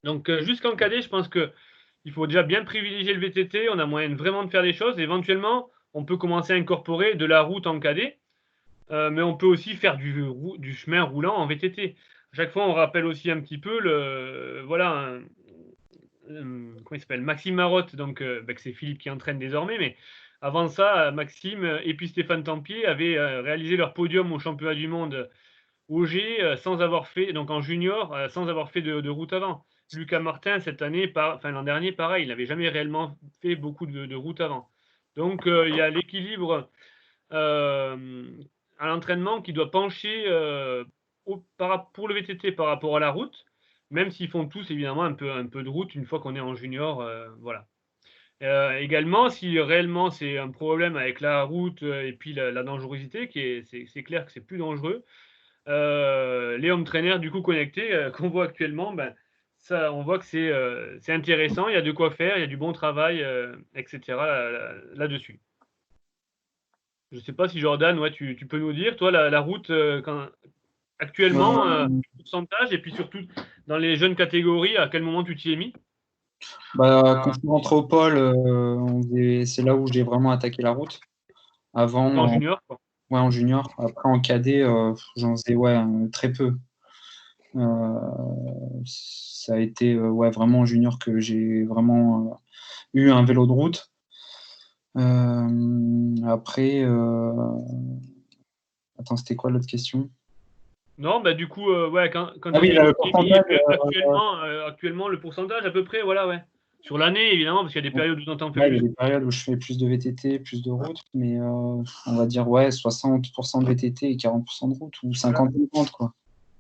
Speaker 2: Donc jusqu'en cadet, je pense qu'il faut déjà bien privilégier le VTT. On a moyen vraiment de faire des choses. Éventuellement, on peut commencer à incorporer de la route en cadet. mais on peut aussi faire du chemin roulant en VTT. À chaque fois, on rappelle aussi un petit peu comment il s'appelle, Maxime Marotte, donc que c'est Philippe qui entraîne désormais, mais avant ça, Maxime et puis Stéphane Tempier avaient réalisé leur podium au championnat du monde OG sans avoir fait, donc en junior, sans avoir fait de route avant. Lucas Martin, cette année, l'an dernier, pareil, il n'avait jamais réellement fait beaucoup de route avant. Donc, il y a l'équilibre à l'entraînement qui doit pencher pour le VTT par rapport à la route, même s'ils font tous évidemment un peu de route une fois qu'on est en junior. Voilà. Également, si réellement c'est un problème avec la route et puis la dangerosité, c'est clair que c'est plus dangereux, les home trainers du coup connectés qu'on voit actuellement, ça, on voit que c'est intéressant, il y a de quoi faire, il y a du bon travail, etc. là-dessus. Je ne sais pas si Jordan, ouais, tu peux nous dire, toi, la route, actuellement, pourcentage, et puis surtout dans les jeunes catégories, à quel moment tu t'y es mis?
Speaker 4: Quand je suis rentré au pôle, c'est là où j'ai vraiment attaqué la route. Avant,
Speaker 2: En junior, quoi.
Speaker 4: Ouais, en junior. Après, en cadet, j'en faisais très peu. Ça a été vraiment en junior que j'ai vraiment eu un vélo de route. Après, attends, c'était quoi l'autre question?
Speaker 2: Non, du coup, ouais, quand
Speaker 4: Ah oui, le pourcentage,
Speaker 2: actuellement, le pourcentage à peu près, voilà, ouais. Sur l'année, évidemment, parce qu'il y a des périodes où tu en fais
Speaker 4: il y a
Speaker 2: plus.
Speaker 4: des périodes où je fais plus de VTT, plus de route, mais on va dire 60% de VTT et 40% de route, ou 50-50, quoi.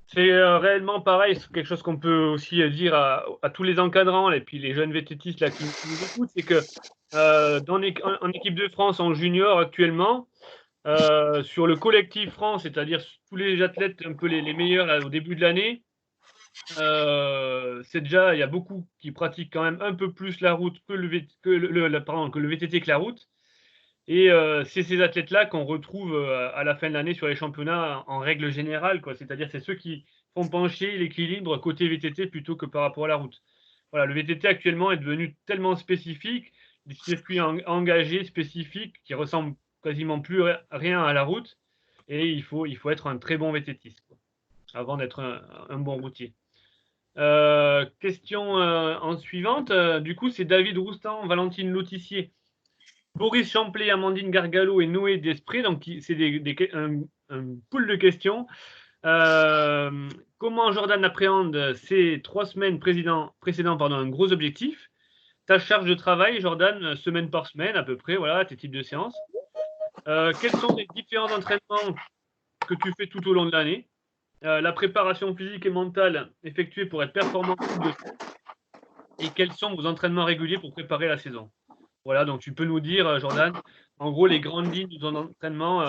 Speaker 2: C'est réellement pareil, c'est quelque chose qu'on peut aussi dire à tous les encadrants et puis les jeunes VTTistes là, qui nous écoutent, c'est que en équipe de France en junior actuellement, sur le collectif France, c'est-à-dire tous les athlètes un peu les meilleurs là, au début de l'année, c'est déjà, il y a beaucoup qui pratiquent quand même un peu plus la route que le VTT que la route. Et c'est ces athlètes-là qu'on retrouve à la fin de l'année sur les championnats en règle générale, quoi. C'est-à-dire c'est ceux qui font pencher l'équilibre côté VTT plutôt que par rapport à la route. Voilà, le VTT actuellement est devenu tellement spécifique, des circuits engagés spécifiques qui ressemblent quasiment plus rien à la route, et il faut être un très bon VTTiste, quoi, avant d'être un bon routier. Question en suivante, du coup c'est David Roustan, Valentine Lautissier, Boris Champlet, Amandine Gargalo et Noé Desprez. Donc, c'est un pool de questions. Comment Jordan appréhende ces 3 semaines précédant un gros objectif? Ta charge de travail, Jordan, semaine par semaine à peu près, voilà, tes types de séances. Quels sont les différents entraînements que tu fais tout au long de l'année? La préparation physique et mentale effectuée pour être performant et quels sont vos entraînements réguliers pour préparer la saison? Voilà, donc tu peux nous dire, Jordan, en gros, les grandes lignes de ton entraînement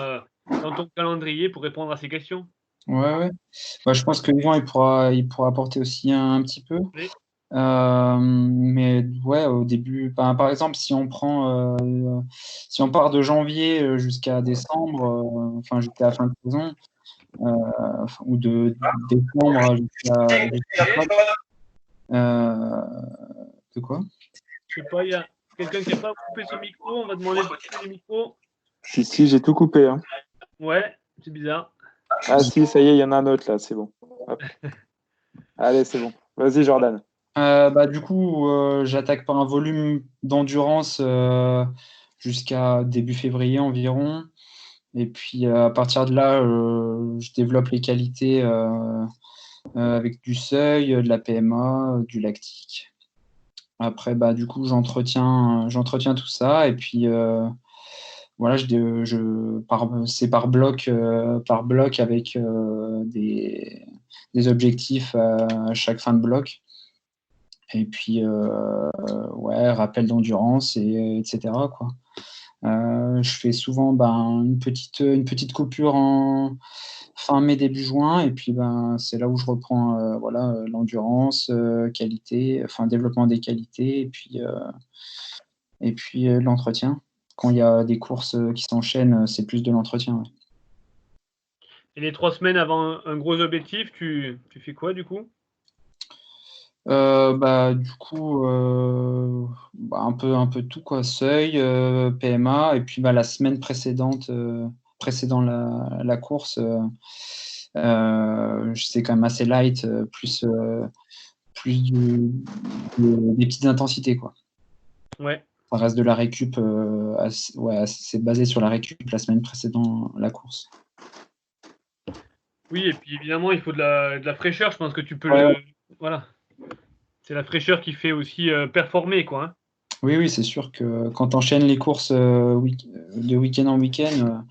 Speaker 2: dans ton calendrier pour répondre à ces questions.
Speaker 4: Ouais. Je pense que Yvan, il pourra apporter aussi un petit peu.
Speaker 2: Oui.
Speaker 4: Mais ouais, au début, par exemple, si on part de janvier jusqu'à décembre, jusqu'à la fin de saison, ou de décembre jusqu'à de quoi?
Speaker 2: Je sais pas, il y a quelqu'un qui n'a pas coupé son micro, on va demander de couper les micros.
Speaker 5: Si, j'ai tout coupé. Hein.
Speaker 2: Ouais, c'est bizarre.
Speaker 5: Ah si, ça y est, il y en a un autre là, c'est bon. Hop. Allez, c'est bon. Vas-y, Jordan.
Speaker 4: Du coup, j'attaque par un volume d'endurance jusqu'à début février environ. Et puis, à partir de là, je développe les qualités avec du seuil, de la PMA, du lactique. Après, du coup, j'entretiens tout ça. Et puis, voilà, c'est par bloc avec des objectifs à chaque fin de bloc. Et puis, rappel d'endurance, etc., quoi. Je fais souvent une petite coupure en fin mai, début juin, et puis c'est là où je reprends l'endurance, qualité, développement des qualités, et puis l'entretien. Quand il y a des courses qui s'enchaînent, c'est plus de l'entretien. Ouais.
Speaker 2: Et les 3 semaines avant un gros objectif, tu fais quoi du coup?
Speaker 4: Du coup, un peu tout, quoi. Seuil, PMA, et puis la semaine précédente, précédant la course, c'est quand même assez light, plus des petites intensités, quoi.
Speaker 2: Ouais.
Speaker 4: Ça reste de la récup, c'est basé sur la récup la semaine précédant la course.
Speaker 2: Oui, et puis évidemment, il faut de la fraîcheur. Je pense que tu peux voilà. C'est la fraîcheur qui fait aussi performer, quoi. Hein.
Speaker 4: Oui, c'est sûr que quand tu enchaînes les courses de week-end en week-end,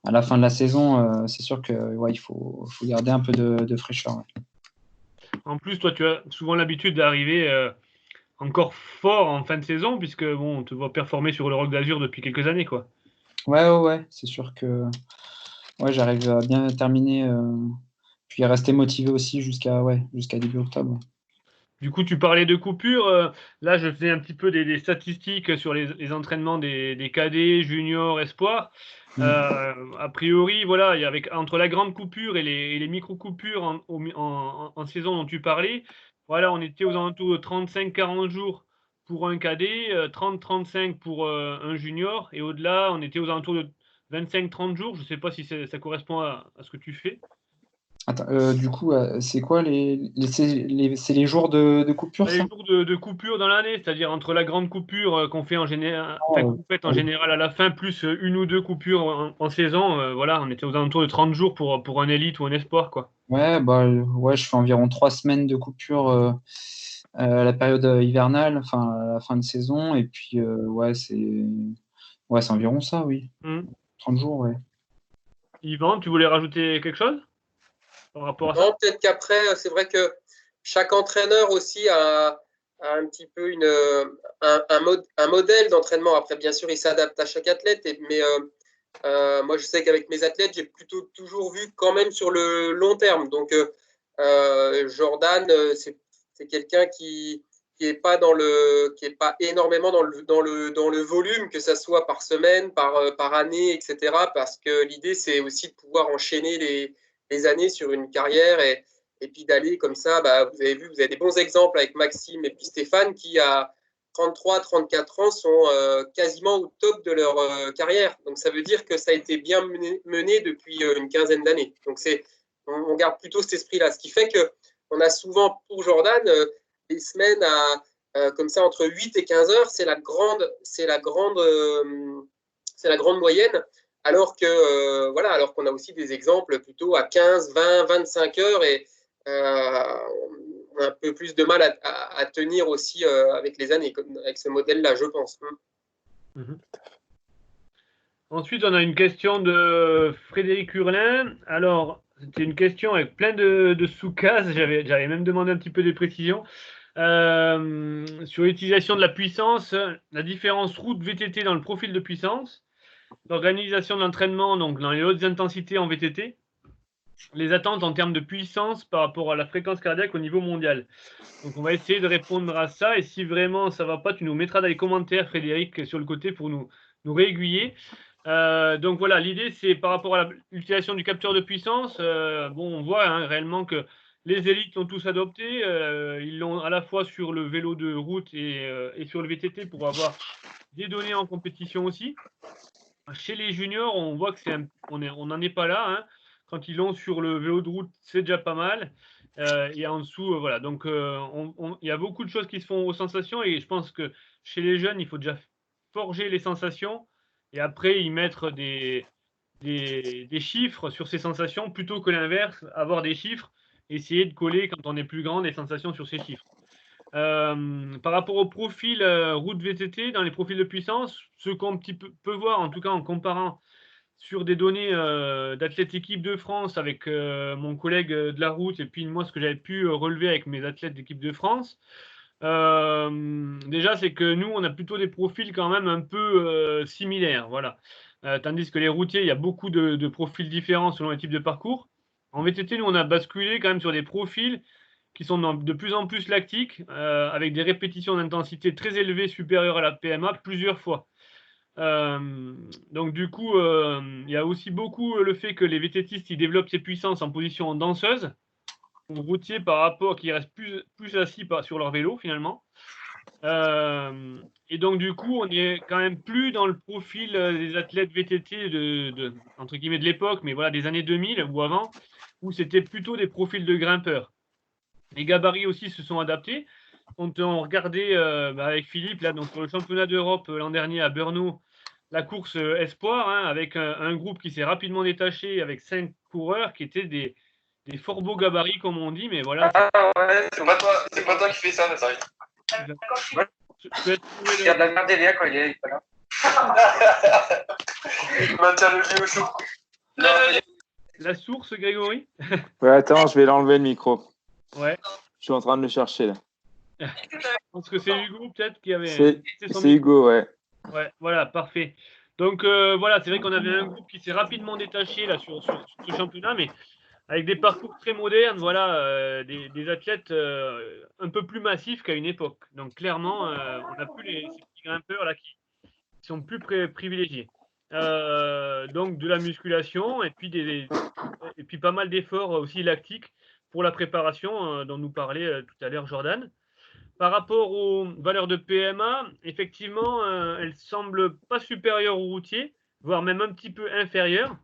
Speaker 4: à la fin de la saison, c'est sûr que il faut garder un peu de fraîcheur. Ouais.
Speaker 2: En plus, toi, tu as souvent l'habitude d'arriver encore fort en fin de saison, puisque bon, on te voit performer sur le Roc d'Azur depuis quelques années, quoi.
Speaker 4: Ouais, c'est sûr que j'arrive à bien terminer, puis à rester motivé aussi jusqu'à début octobre.
Speaker 2: Du coup, tu parlais de coupures. Là, je faisais un petit peu des statistiques sur les entraînements des cadets, juniors, espoirs. A priori, voilà, entre la grande coupure et les micro-coupures en saison dont tu parlais, voilà, on était aux alentours de 35-40 jours pour un cadet, 30-35 pour un junior, et au-delà, on était aux alentours de 25-30 jours. Je ne sais pas si ça correspond à ce que tu fais.
Speaker 4: Attends, du coup, c'est quoi c'est les jours de coupure,
Speaker 2: Les
Speaker 4: ça?
Speaker 2: jours de coupure dans l'année, c'est-à-dire entre la grande coupure qu'on fait en général, que vous faites en général à la fin, plus une ou deux coupures en saison, voilà, on était aux alentours de 30 jours pour un élite ou un espoir, quoi.
Speaker 4: Je fais environ 3 semaines de coupure à la période hivernale, enfin à la fin de saison, et puis c'est environ ça, oui. 30 jours, ouais.
Speaker 2: Yvan, tu voulais rajouter quelque chose par rapport à ça?
Speaker 3: Non, peut-être qu'après, c'est vrai que chaque entraîneur aussi a un petit peu un modèle d'entraînement. Après, bien sûr, il s'adapte à chaque athlète, mais moi, je sais qu'avec mes athlètes, j'ai plutôt toujours vu quand même sur le long terme. Donc, Jordan, c'est quelqu'un qui est pas énormément dans le volume, que ça soit par semaine, par année, etc. Parce que l'idée, c'est aussi de pouvoir enchaîner les années sur une carrière et puis d'aller comme ça. Vous avez vu, vous avez des bons exemples avec Maxime et puis Stéphane qui a 33, 34 ans sont quasiment au top de leur carrière. Donc, ça veut dire que ça a été bien mené depuis une quinzaine d'années. Donc, on garde plutôt cet esprit-là. Ce qui fait qu'on a souvent, pour Jordan, des semaines comme ça, entre 8 et 15 heures, c'est la grande moyenne. Alors qu'on a aussi des exemples plutôt à 15, 20, 25 heures et on a un peu plus de mal à tenir aussi avec les années, avec ce modèle-là, je pense.
Speaker 2: Ensuite, on a une question de Frédéric Hurlin. Alors, c'était une question avec plein de sous-cases. J'avais même demandé un petit peu de précision. Sur l'utilisation de la puissance, la différence route VTT dans le profil de puissance, l'organisation de l'entraînement donc dans les hautes intensités en VTT, les attentes en termes de puissance par rapport à la fréquence cardiaque au niveau mondial. Donc on va essayer de répondre à ça, et si vraiment ça ne va pas, tu nous mettras dans les commentaires, Frédéric, sur le côté pour nous réaiguiller. Donc voilà, l'idée c'est par rapport à l'utilisation du capteur de puissance. On voit réellement que les élites l'ont tous adopté. Ils l'ont à la fois sur le vélo de route et sur le VTT pour avoir des données en compétition aussi. Chez les juniors, on voit que on n'en est pas là. Hein. Quand ils l'ont sur le vélo de route, c'est déjà pas mal. Et en dessous, voilà. Donc, il y a beaucoup de choses qui se font aux sensations, et je pense que chez les jeunes, il faut déjà forger les sensations et après y mettre des chiffres sur ces sensations plutôt que l'inverse, avoir des chiffres, essayer de coller quand on est plus grand des sensations sur ces chiffres. Par rapport au profil route VTT, dans les profils de puissance, ce qu'on peut voir, en tout cas en comparant sur des données d'athlètes équipe de France avec mon collègue de la route, et puis moi, ce que j'avais pu relever avec mes athlètes d'équipe de France, déjà, c'est que nous, on a plutôt des profils quand même un peu similaires. Voilà. Tandis que les routiers, il y a beaucoup de profils différents selon les types de parcours. En VTT, nous, on a basculé quand même sur des profils qui sont de plus en plus lactiques, avec des répétitions d'intensité très élevées, supérieures à la PMA, plusieurs fois. Donc du coup, il y a aussi beaucoup le fait que les VTTistes ils développent ces puissances en position danseuse, ou routier par rapport qui restent plus assis sur leur vélo finalement. Et donc, du coup, on est quand même plus dans le profil des athlètes VTT entre guillemets de l'époque, mais voilà, des années 2000 ou avant, où c'était plutôt des profils de grimpeurs. Les gabarits aussi se sont adaptés. Quand on regardait avec Philippe, là, donc, sur le championnat d'Europe l'an dernier à Brno, la course Espoir, hein, avec un groupe qui s'est rapidement détaché avec 5 coureurs qui étaient des fort beaux gabarits, comme on dit, mais voilà.
Speaker 6: Ah ouais, c'est pas toi qui fais ça, mais ça arrive.
Speaker 2: Tu
Speaker 6: Il y a de la merde derrière quand il est pas là. Maintiens le jeu au chaud.
Speaker 2: La source, Grégory?
Speaker 5: Ouais, attends, je vais l'enlever le micro.
Speaker 2: Ouais.
Speaker 5: Je suis en train de le chercher là.
Speaker 2: Je pense que c'est Hugo peut-être qui avait.
Speaker 5: C'est Hugo, ouais.
Speaker 2: Ouais, voilà, parfait. Donc voilà, c'est vrai qu'on avait un groupe qui s'est rapidement détaché là sur ce championnat, mais avec des parcours très modernes, voilà, des athlètes un peu plus massifs qu'à une époque. Donc clairement, on n'a plus ces petits grimpeurs là qui sont plus privilégiés. Donc de la musculation et puis pas mal d'efforts aussi lactiques pour la préparation dont nous parlait tout à l'heure Jordan. Par rapport aux valeurs de PMA, effectivement, elles semblent pas supérieures aux routiers, voire même un petit peu inférieures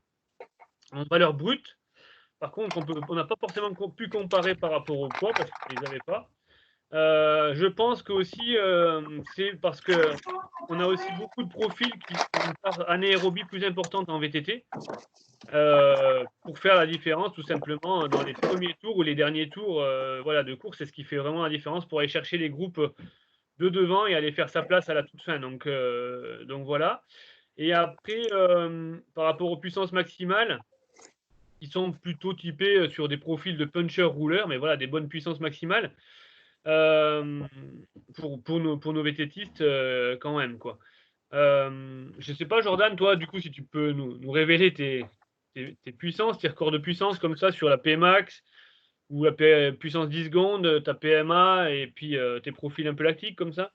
Speaker 2: en valeur brute. Par contre, on n'a pas forcément pu comparer par rapport au poids parce qu'ils ne les avaient pas. Je pense que aussi c'est parce que on a aussi beaucoup de profils qui ont une part anaérobie plus importante en VTT pour faire la différence tout simplement dans les premiers tours ou les derniers tours voilà, de course. C'est ce qui fait vraiment la différence pour aller chercher les groupes de devant et aller faire sa place à la toute fin. Donc voilà. Et après, par rapport aux puissances maximales, ils sont plutôt typés sur des profils de puncher-rouleurs, mais voilà, des bonnes puissances maximales pour nos VTTistes quand même, quoi. Je sais pas, Jordan, toi, du coup, si tu peux nous révéler tes puissances, tes records de puissance comme ça sur la PMAX ou la puissance 10 secondes, ta PMA et puis tes profils un peu lactiques comme ça.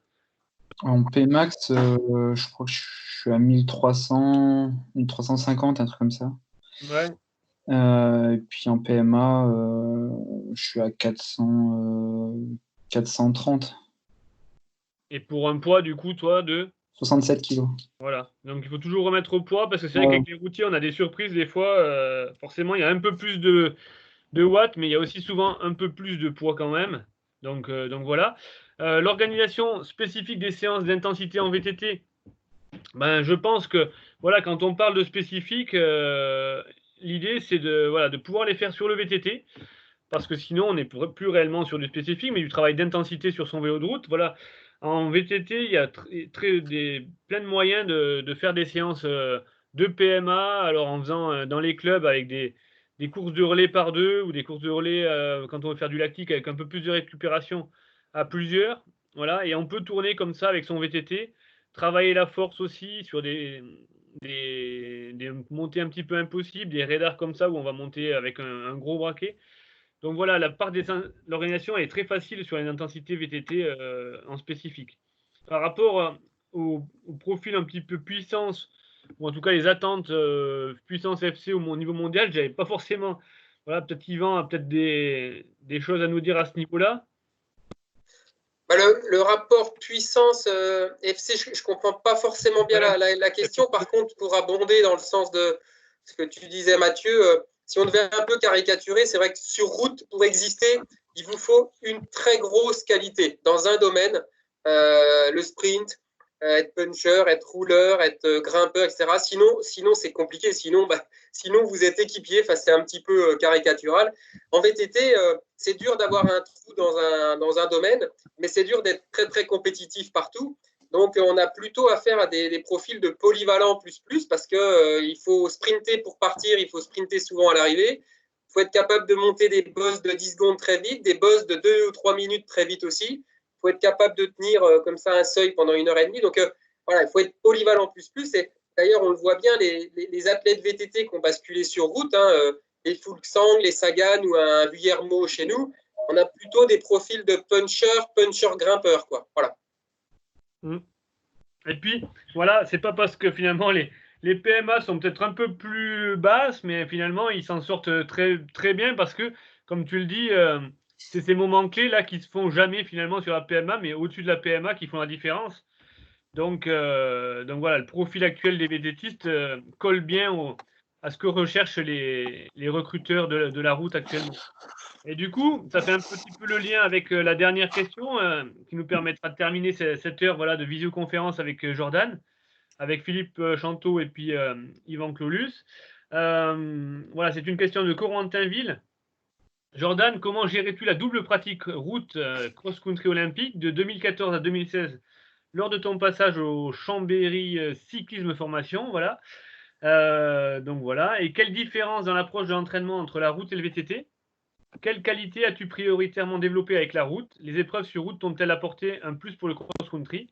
Speaker 4: En Pmax, je crois que je suis à 1300, 1350, un truc comme ça.
Speaker 2: Ouais.
Speaker 4: Et puis en PMA, je suis à 430.
Speaker 2: Et pour un poids, du coup, toi, de
Speaker 4: 67 kilos.
Speaker 2: Voilà. Donc, il faut toujours remettre au poids parce que c'est vrai qu'avec les routiers, on a des surprises des fois. Forcément, il y a un peu plus de watts, mais il y a aussi souvent un peu plus de poids quand même. Donc voilà. L'organisation spécifique des séances d'intensité en VTT, ben, je pense que voilà, quand on parle de spécifique, l'idée c'est de pouvoir les faire sur le VTT, parce que sinon on n'est plus réellement sur du spécifique, mais du travail d'intensité sur son vélo de route. Voilà. En VTT, il y a plein de moyens de faire des séances de PMA, alors en faisant dans les clubs avec des courses de relais par deux ou des courses de relais quand on veut faire du lactique avec un peu plus de récupération à plusieurs. Voilà. Et on peut tourner comme ça avec son VTT, travailler la force aussi sur des montées un petit peu impossibles, des radars comme ça où on va monter avec un gros braquet. Donc voilà, l'organisation est très facile sur les intensités VTT en spécifique. Par rapport au profil un petit peu puissance, ou en tout cas les attentes puissance FC au niveau mondial, j'avais pas forcément. Voilà, peut-être Yvan a peut-être des choses à nous dire à ce niveau-là.
Speaker 3: Bah, le rapport puissance FC, je ne comprends pas forcément bien la question. Par contre, pour abonder dans le sens de ce que tu disais, Mathieu, si on devait un peu caricaturer, c'est vrai que sur route, pour exister, il vous faut une très grosse qualité dans un domaine, le sprint, être puncher, être rouleur, être grimpeur, etc. Sinon c'est compliqué. Sinon, vous êtes équipier. Enfin, c'est un petit peu caricatural. En VTT, c'est dur d'avoir un trou dans un domaine, mais c'est dur d'être très, très compétitif partout. Donc, on a plutôt affaire à des profils de polyvalents plus, parce qu'il faut sprinter pour partir, il faut sprinter souvent à l'arrivée. Il faut être capable de monter des bosses de 10 secondes très vite, des bosses de 2 ou 3 minutes très vite aussi. Il faut être capable de tenir comme ça un seuil pendant 1h30. Donc, voilà, il faut être polyvalent plus. Et d'ailleurs, on le voit bien, les athlètes VTT qui ont basculé sur route, les Fuglsang, les Sagan ou un Guillermo chez nous, on a plutôt des profils de puncher-grimpeur, quoi. Voilà.
Speaker 2: Et puis, voilà, c'est pas parce que finalement les PMA sont peut-être un peu plus basses, mais finalement, ils s'en sortent très, très bien parce que, comme tu le dis, c'est ces moments clés là qui se font jamais finalement sur la PMA, mais au-dessus de la PMA qui font la différence. Donc voilà, le profil actuel des vététistes colle bien à ce que recherchent les recruteurs de la route actuellement. Et du coup, ça fait un petit peu le lien avec la dernière question qui nous permettra de terminer cette heure voilà, de visioconférence avec Jordan, avec Philippe Chanteau et puis Yvan Clolus. Voilà, c'est une question de Corentin Ville. Jordan, comment gérais-tu la double pratique route cross-country olympique de 2014 à 2016 lors de ton passage au Chambéry cyclisme formation, voilà. Donc voilà. Et quelle différence dans l'approche de l'entraînement entre la route et le VTT? Quelle qualité as-tu prioritairement développée avec la route? Les épreuves sur route t'ont-elles apporté un plus pour le cross-country?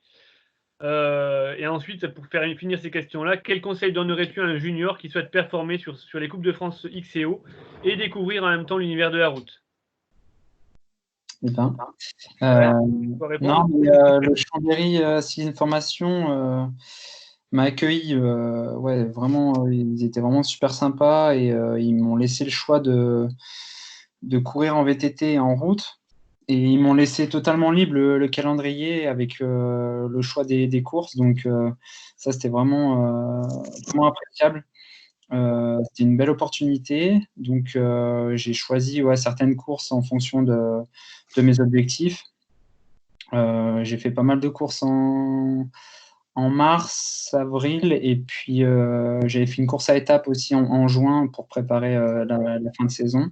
Speaker 2: Et ensuite, pour finir ces questions-là, quel conseil donnerais-tu à un junior qui souhaite performer sur les Coupes de France XCO et découvrir en même temps l'univers de la route?
Speaker 4: Eh ben,
Speaker 2: Non,
Speaker 4: mais le Chambéry Cyclisme Formation m'a accueilli. Ouais, vraiment, ils étaient vraiment super sympas et ils m'ont laissé le choix de courir en VTT et en route. Et ils m'ont laissé totalement libre le calendrier avec le choix des courses. Donc, ça, c'était vraiment appréciable. C'était une belle opportunité. Donc, j'ai choisi certaines courses en fonction de mes objectifs. J'ai fait pas mal de courses en mars, avril, et puis j'avais fait une course à étapes aussi en juin pour préparer la fin de saison.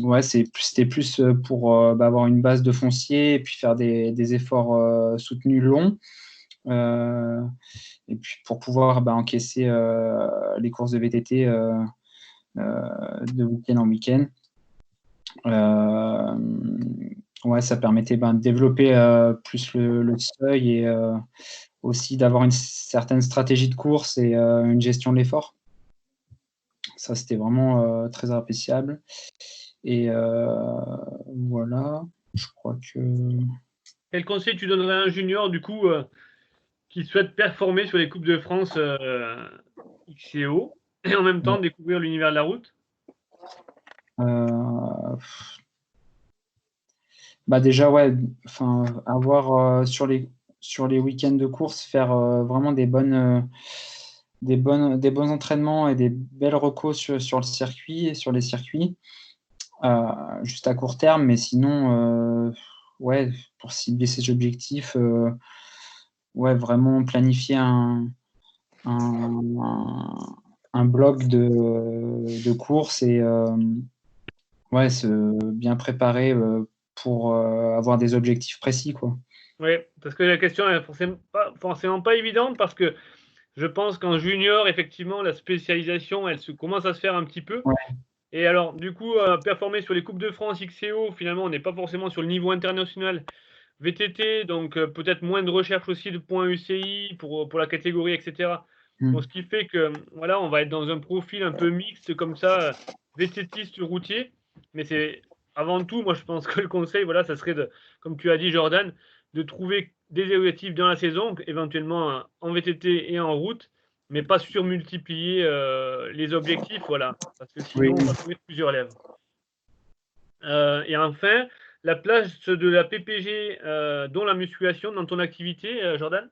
Speaker 4: Ouais, c'était plus pour avoir une base de foncier et puis faire des efforts soutenus longs. Et puis pour pouvoir encaisser les courses de VTT de week-end en week-end. Ouais, ça permettait de développer plus le seuil et aussi d'avoir une certaine stratégie de course et une gestion de l'effort. Ça, c'était vraiment très appréciable. Et voilà, je crois que...
Speaker 2: Quel conseil tu donnerais à un junior, du coup, qui souhaite performer sur les Coupes de France XCO et en même temps découvrir l'univers de la route?
Speaker 4: Déjà, ouais, avoir sur les week-ends de course, faire vraiment des bons entraînements et des belles recos sur le circuit et sur les circuits, juste à court terme, mais sinon, ouais, pour cibler ses objectifs, ouais, vraiment planifier un bloc de course et ouais, bien préparer pour avoir des objectifs précis, quoi.
Speaker 2: Oui, parce que la question est forcément pas évidente parce que je pense qu'en junior, effectivement, la spécialisation, elle commence à se faire un petit peu.
Speaker 4: Ouais.
Speaker 2: Et alors, du coup, performer sur les Coupes de France XCO, finalement, on n'est pas forcément sur le niveau international. VTT, donc peut-être moins de recherche aussi de points UCI pour la catégorie, etc. Donc, ce qui fait que, voilà, on va être dans un profil un peu mixte comme ça, VTTiste routier. Mais c'est avant tout, moi, je pense que le conseil, voilà, ça serait comme tu as dit, Jordan, de trouver des objectifs dans la saison, éventuellement en VTT et en route, mais pas surmultiplier les objectifs, voilà, parce que sinon, on va trouver plusieurs lèvres. Et enfin, la place de la PPG, dont la musculation, dans ton activité, Jordan?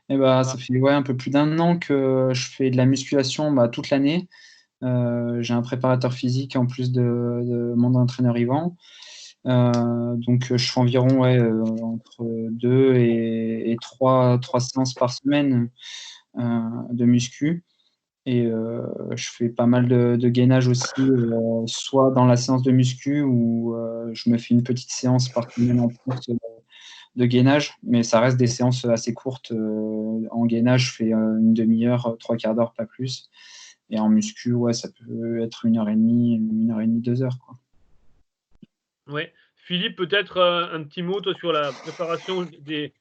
Speaker 4: Ça fait un peu plus d'1 an que je fais de la musculation toute l'année. J'ai un préparateur physique en plus de mon entraîneur Yvan. Donc, je fais environ entre 2 et 3 séances par semaine de muscu. Et je fais pas mal de gainage aussi, soit dans la séance de muscu ou je me fais une petite séance par semaine en plus de gainage, mais ça reste des séances assez courtes. En gainage, je fais une demi-heure, 3/4 d'heure, pas plus. Et en muscu, ouais, ça peut être 1h30, 2 heures, quoi.
Speaker 2: Ouais. Philippe, peut-être un petit mot toi, sur la préparation des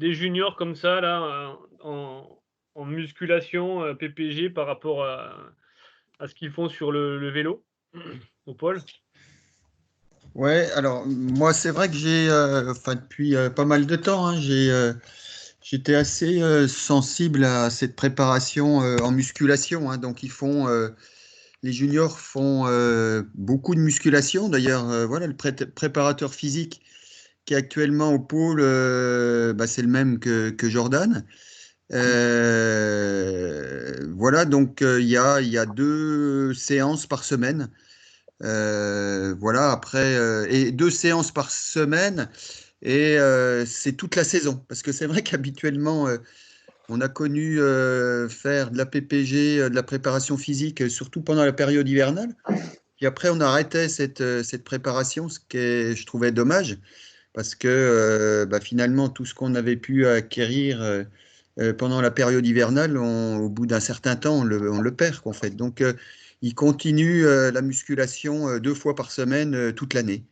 Speaker 2: juniors comme ça, là, en musculation PPG par rapport à ce qu'ils font sur le vélo au pôle?
Speaker 1: Ouais, alors moi c'est vrai que j'ai, depuis pas mal de temps, hein, j'étais assez sensible à cette préparation en musculation, hein, donc ils font les juniors font beaucoup de musculation. D'ailleurs, voilà, le préparateur physique qui est actuellement au pôle, c'est le même que Jordan. Voilà, donc il y a 2 séances par semaine. Voilà, après, et 2 séances par semaine, et c'est toute la saison. Parce que c'est vrai qu'habituellement, on a connu faire de la PPG, de la préparation physique, surtout pendant la période hivernale. Puis après, on arrêtait cette préparation, ce que je trouvais dommage, parce que finalement, tout ce qu'on avait pu acquérir pendant la période hivernale, au bout d'un certain temps, on le perd, en fait. Donc, il continue la musculation 2 fois par semaine toute l'année.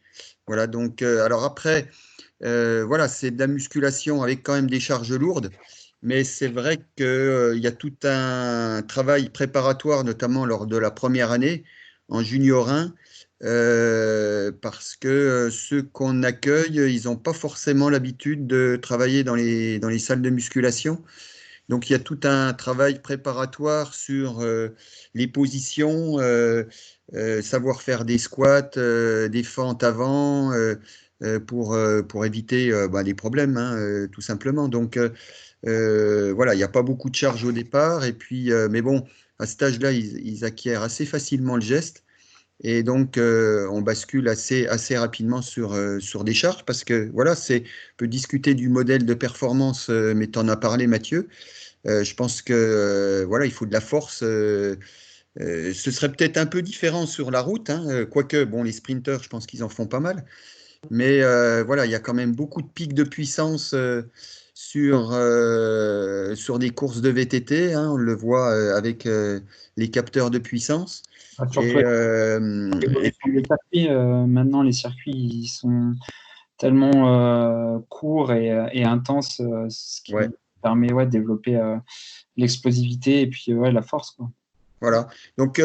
Speaker 1: Voilà, donc, alors après, voilà, c'est de la musculation avec quand même des charges lourdes, mais c'est vrai qu'il y a tout un travail préparatoire, notamment lors de la première année en junior 1, parce que ceux qu'on accueille, ils n'ont pas forcément l'habitude de travailler dans les salles de musculation. Donc il y a tout un travail préparatoire sur les positions, savoir faire des squats, des fentes avant, pour éviter les problèmes, hein, tout simplement. Donc voilà, il n'y a pas beaucoup de charges au départ. Et puis, mais bon, à cet âge-là, ils acquièrent assez facilement le geste. Et donc, on bascule assez rapidement sur des charges parce que, voilà, on peut discuter du modèle de performance, mais tu en as parlé, Mathieu. Je pense que, voilà, il faut de la force. Ce serait peut-être un peu différent sur la route, hein, quoique, bon, les sprinteurs, je pense qu'ils en font pas mal. Mais voilà, il y a quand même beaucoup de pics de puissance sur des courses de VTT, hein, on le voit avec les capteurs de puissance.
Speaker 4: Surtout
Speaker 1: Et,
Speaker 4: avec l'évolution des circuits, maintenant les circuits ils sont tellement courts et intenses, ce qui
Speaker 1: ouais,
Speaker 4: permet de développer l'explosivité et puis la force, quoi.
Speaker 1: voilà. Donc,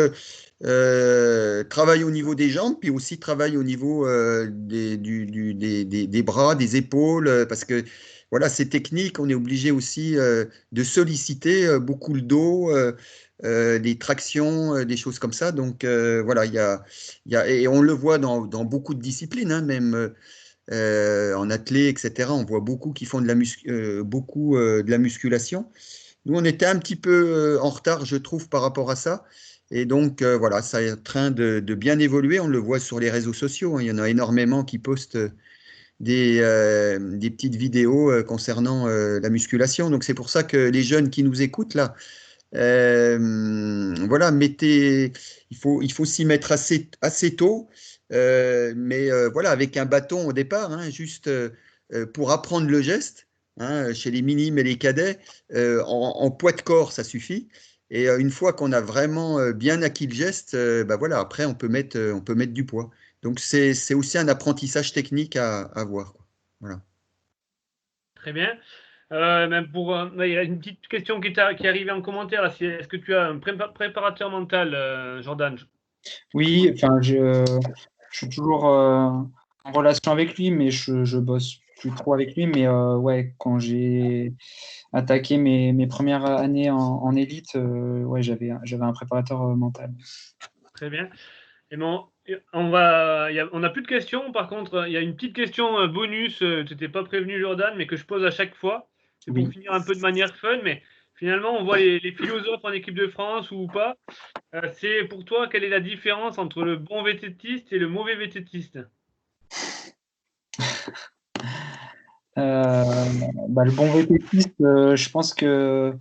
Speaker 1: travail au niveau des jambes, puis aussi travail au niveau des bras, des épaules, parce que voilà, ces techniques, on est obligé aussi de solliciter beaucoup le dos, des tractions, des choses comme ça. Donc, voilà, et on le voit dans beaucoup de disciplines, hein, même en athlée, etc. On voit beaucoup qui font de la musculation. Nous, on était un petit peu en retard, je trouve, par rapport à ça. Et donc, voilà, ça est en train de bien évoluer. On le voit sur les réseaux sociaux, hein. Il y en a énormément qui postent des petites vidéos concernant la musculation. Donc, c'est pour ça que les jeunes qui nous écoutent, là, voilà, il faut s'y mettre assez tôt, mais voilà, avec un bâton au départ, hein, juste pour apprendre le geste, hein, chez les minimes et les cadets, en poids de corps, ça suffit. Et une fois qu'on a vraiment bien acquis le geste, voilà, après, on peut mettre du poids. Donc, c'est aussi un apprentissage technique à avoir, quoi. Voilà.
Speaker 2: Très bien. Même il y a une petite question qui est arrivée en commentaire. Est-ce que tu as un préparateur mental, Jordan?
Speaker 4: Oui, enfin je suis toujours en relation avec lui, mais je bosse plus trop avec lui. Mais ouais, quand j'ai attaqué mes premières années en élite, ouais, j'avais un préparateur mental.
Speaker 2: Très bien. Et bon, on n'a plus de questions. Par contre, il y a une petite question bonus. Tu n'étais pas prévenu, Jordan, mais que je pose à chaque fois. C'est pour
Speaker 4: Oui.
Speaker 2: finir un peu de manière fun, mais finalement, on voit les philosophes en équipe de France ou pas. C'est pour toi, quelle est la différence entre le bon vététiste et le mauvais vététiste?
Speaker 4: Le bon vététiste, je pense que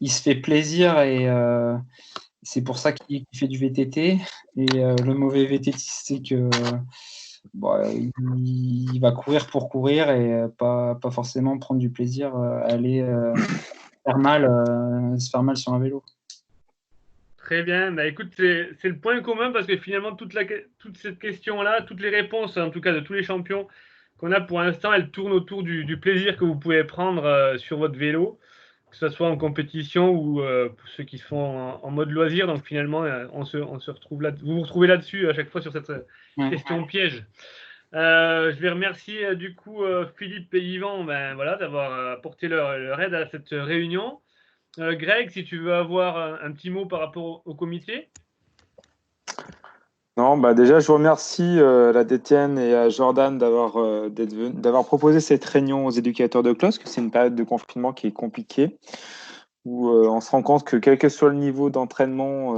Speaker 4: il se fait plaisir et c'est pour ça qu'il fait du VTT. Et le mauvais vététiste, c'est que il va courir pour courir et pas forcément prendre du plaisir à aller se faire mal sur un vélo.
Speaker 2: Très bien. Bah, écoute, c'est le point commun parce que finalement, toute cette question-là, toutes les réponses, en tout cas de tous les champions qu'on a pour l'instant, elles tournent autour du plaisir que vous pouvez prendre sur votre vélo, que ce soit en compétition ou pour ceux qui se font en mode loisir. Donc finalement, on se retrouve là. Vous vous retrouvez là-dessus à chaque fois sur cette question piège. Je vais remercier du coup Philippe et Yvan voilà, d'avoir apporté leur aide à cette réunion. Greg, si tu veux avoir un petit mot par rapport au comité.
Speaker 5: Non, bah déjà, je vous remercie la Détienne et à Jordan d'avoir proposé cette réunion aux éducateurs de classe, que c'est une période de confinement qui est compliquée, où on se rend compte que quel que soit le niveau d'entraînement,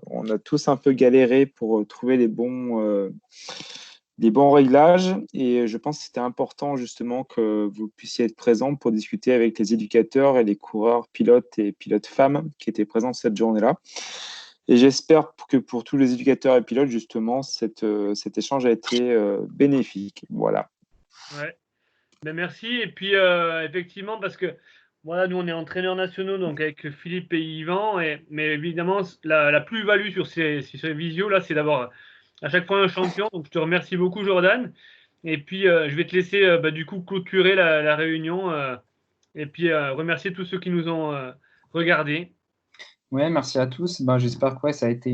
Speaker 5: on a tous un peu galéré pour trouver les bons réglages. Et je pense que c'était important justement que vous puissiez être présents pour discuter avec les éducateurs et les coureurs pilotes et pilotes femmes qui étaient présents cette journée-là. Et j'espère que pour tous les éducateurs et pilotes, justement, cet échange a été bénéfique. Voilà.
Speaker 2: Ouais. Ben, merci. Et puis, effectivement, parce que voilà, nous, on est entraîneurs nationaux, donc avec Philippe et Yvan. Mais évidemment, la plus-value sur ces visios, là, c'est d'avoir à chaque fois un champion. Donc, je te remercie beaucoup, Jordan. Et puis, je vais te laisser, du coup, clôturer la réunion. Et puis, remercier tous ceux qui nous ont regardés.
Speaker 4: Ouais, merci à tous. Ben, j'espère que ouais, ça a été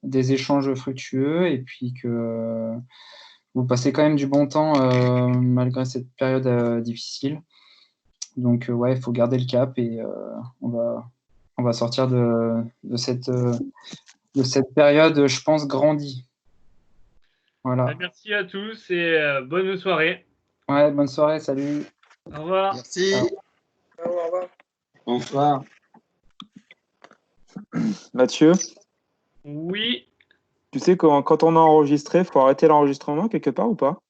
Speaker 4: des échanges fructueux et puis que vous passez quand même du bon temps malgré cette période difficile. Donc, ouais, il faut garder le cap et on va sortir de cette période, je pense, grandie. Voilà.
Speaker 2: Ben, merci à tous et bonne soirée.
Speaker 4: Ouais, bonne soirée, salut.
Speaker 2: Au revoir.
Speaker 1: Merci.
Speaker 3: Au revoir.
Speaker 1: Bonsoir.
Speaker 5: Mathieu,
Speaker 2: Oui.
Speaker 5: tu sais quand on a enregistré, il faut arrêter l'enregistrement quelque part ou pas?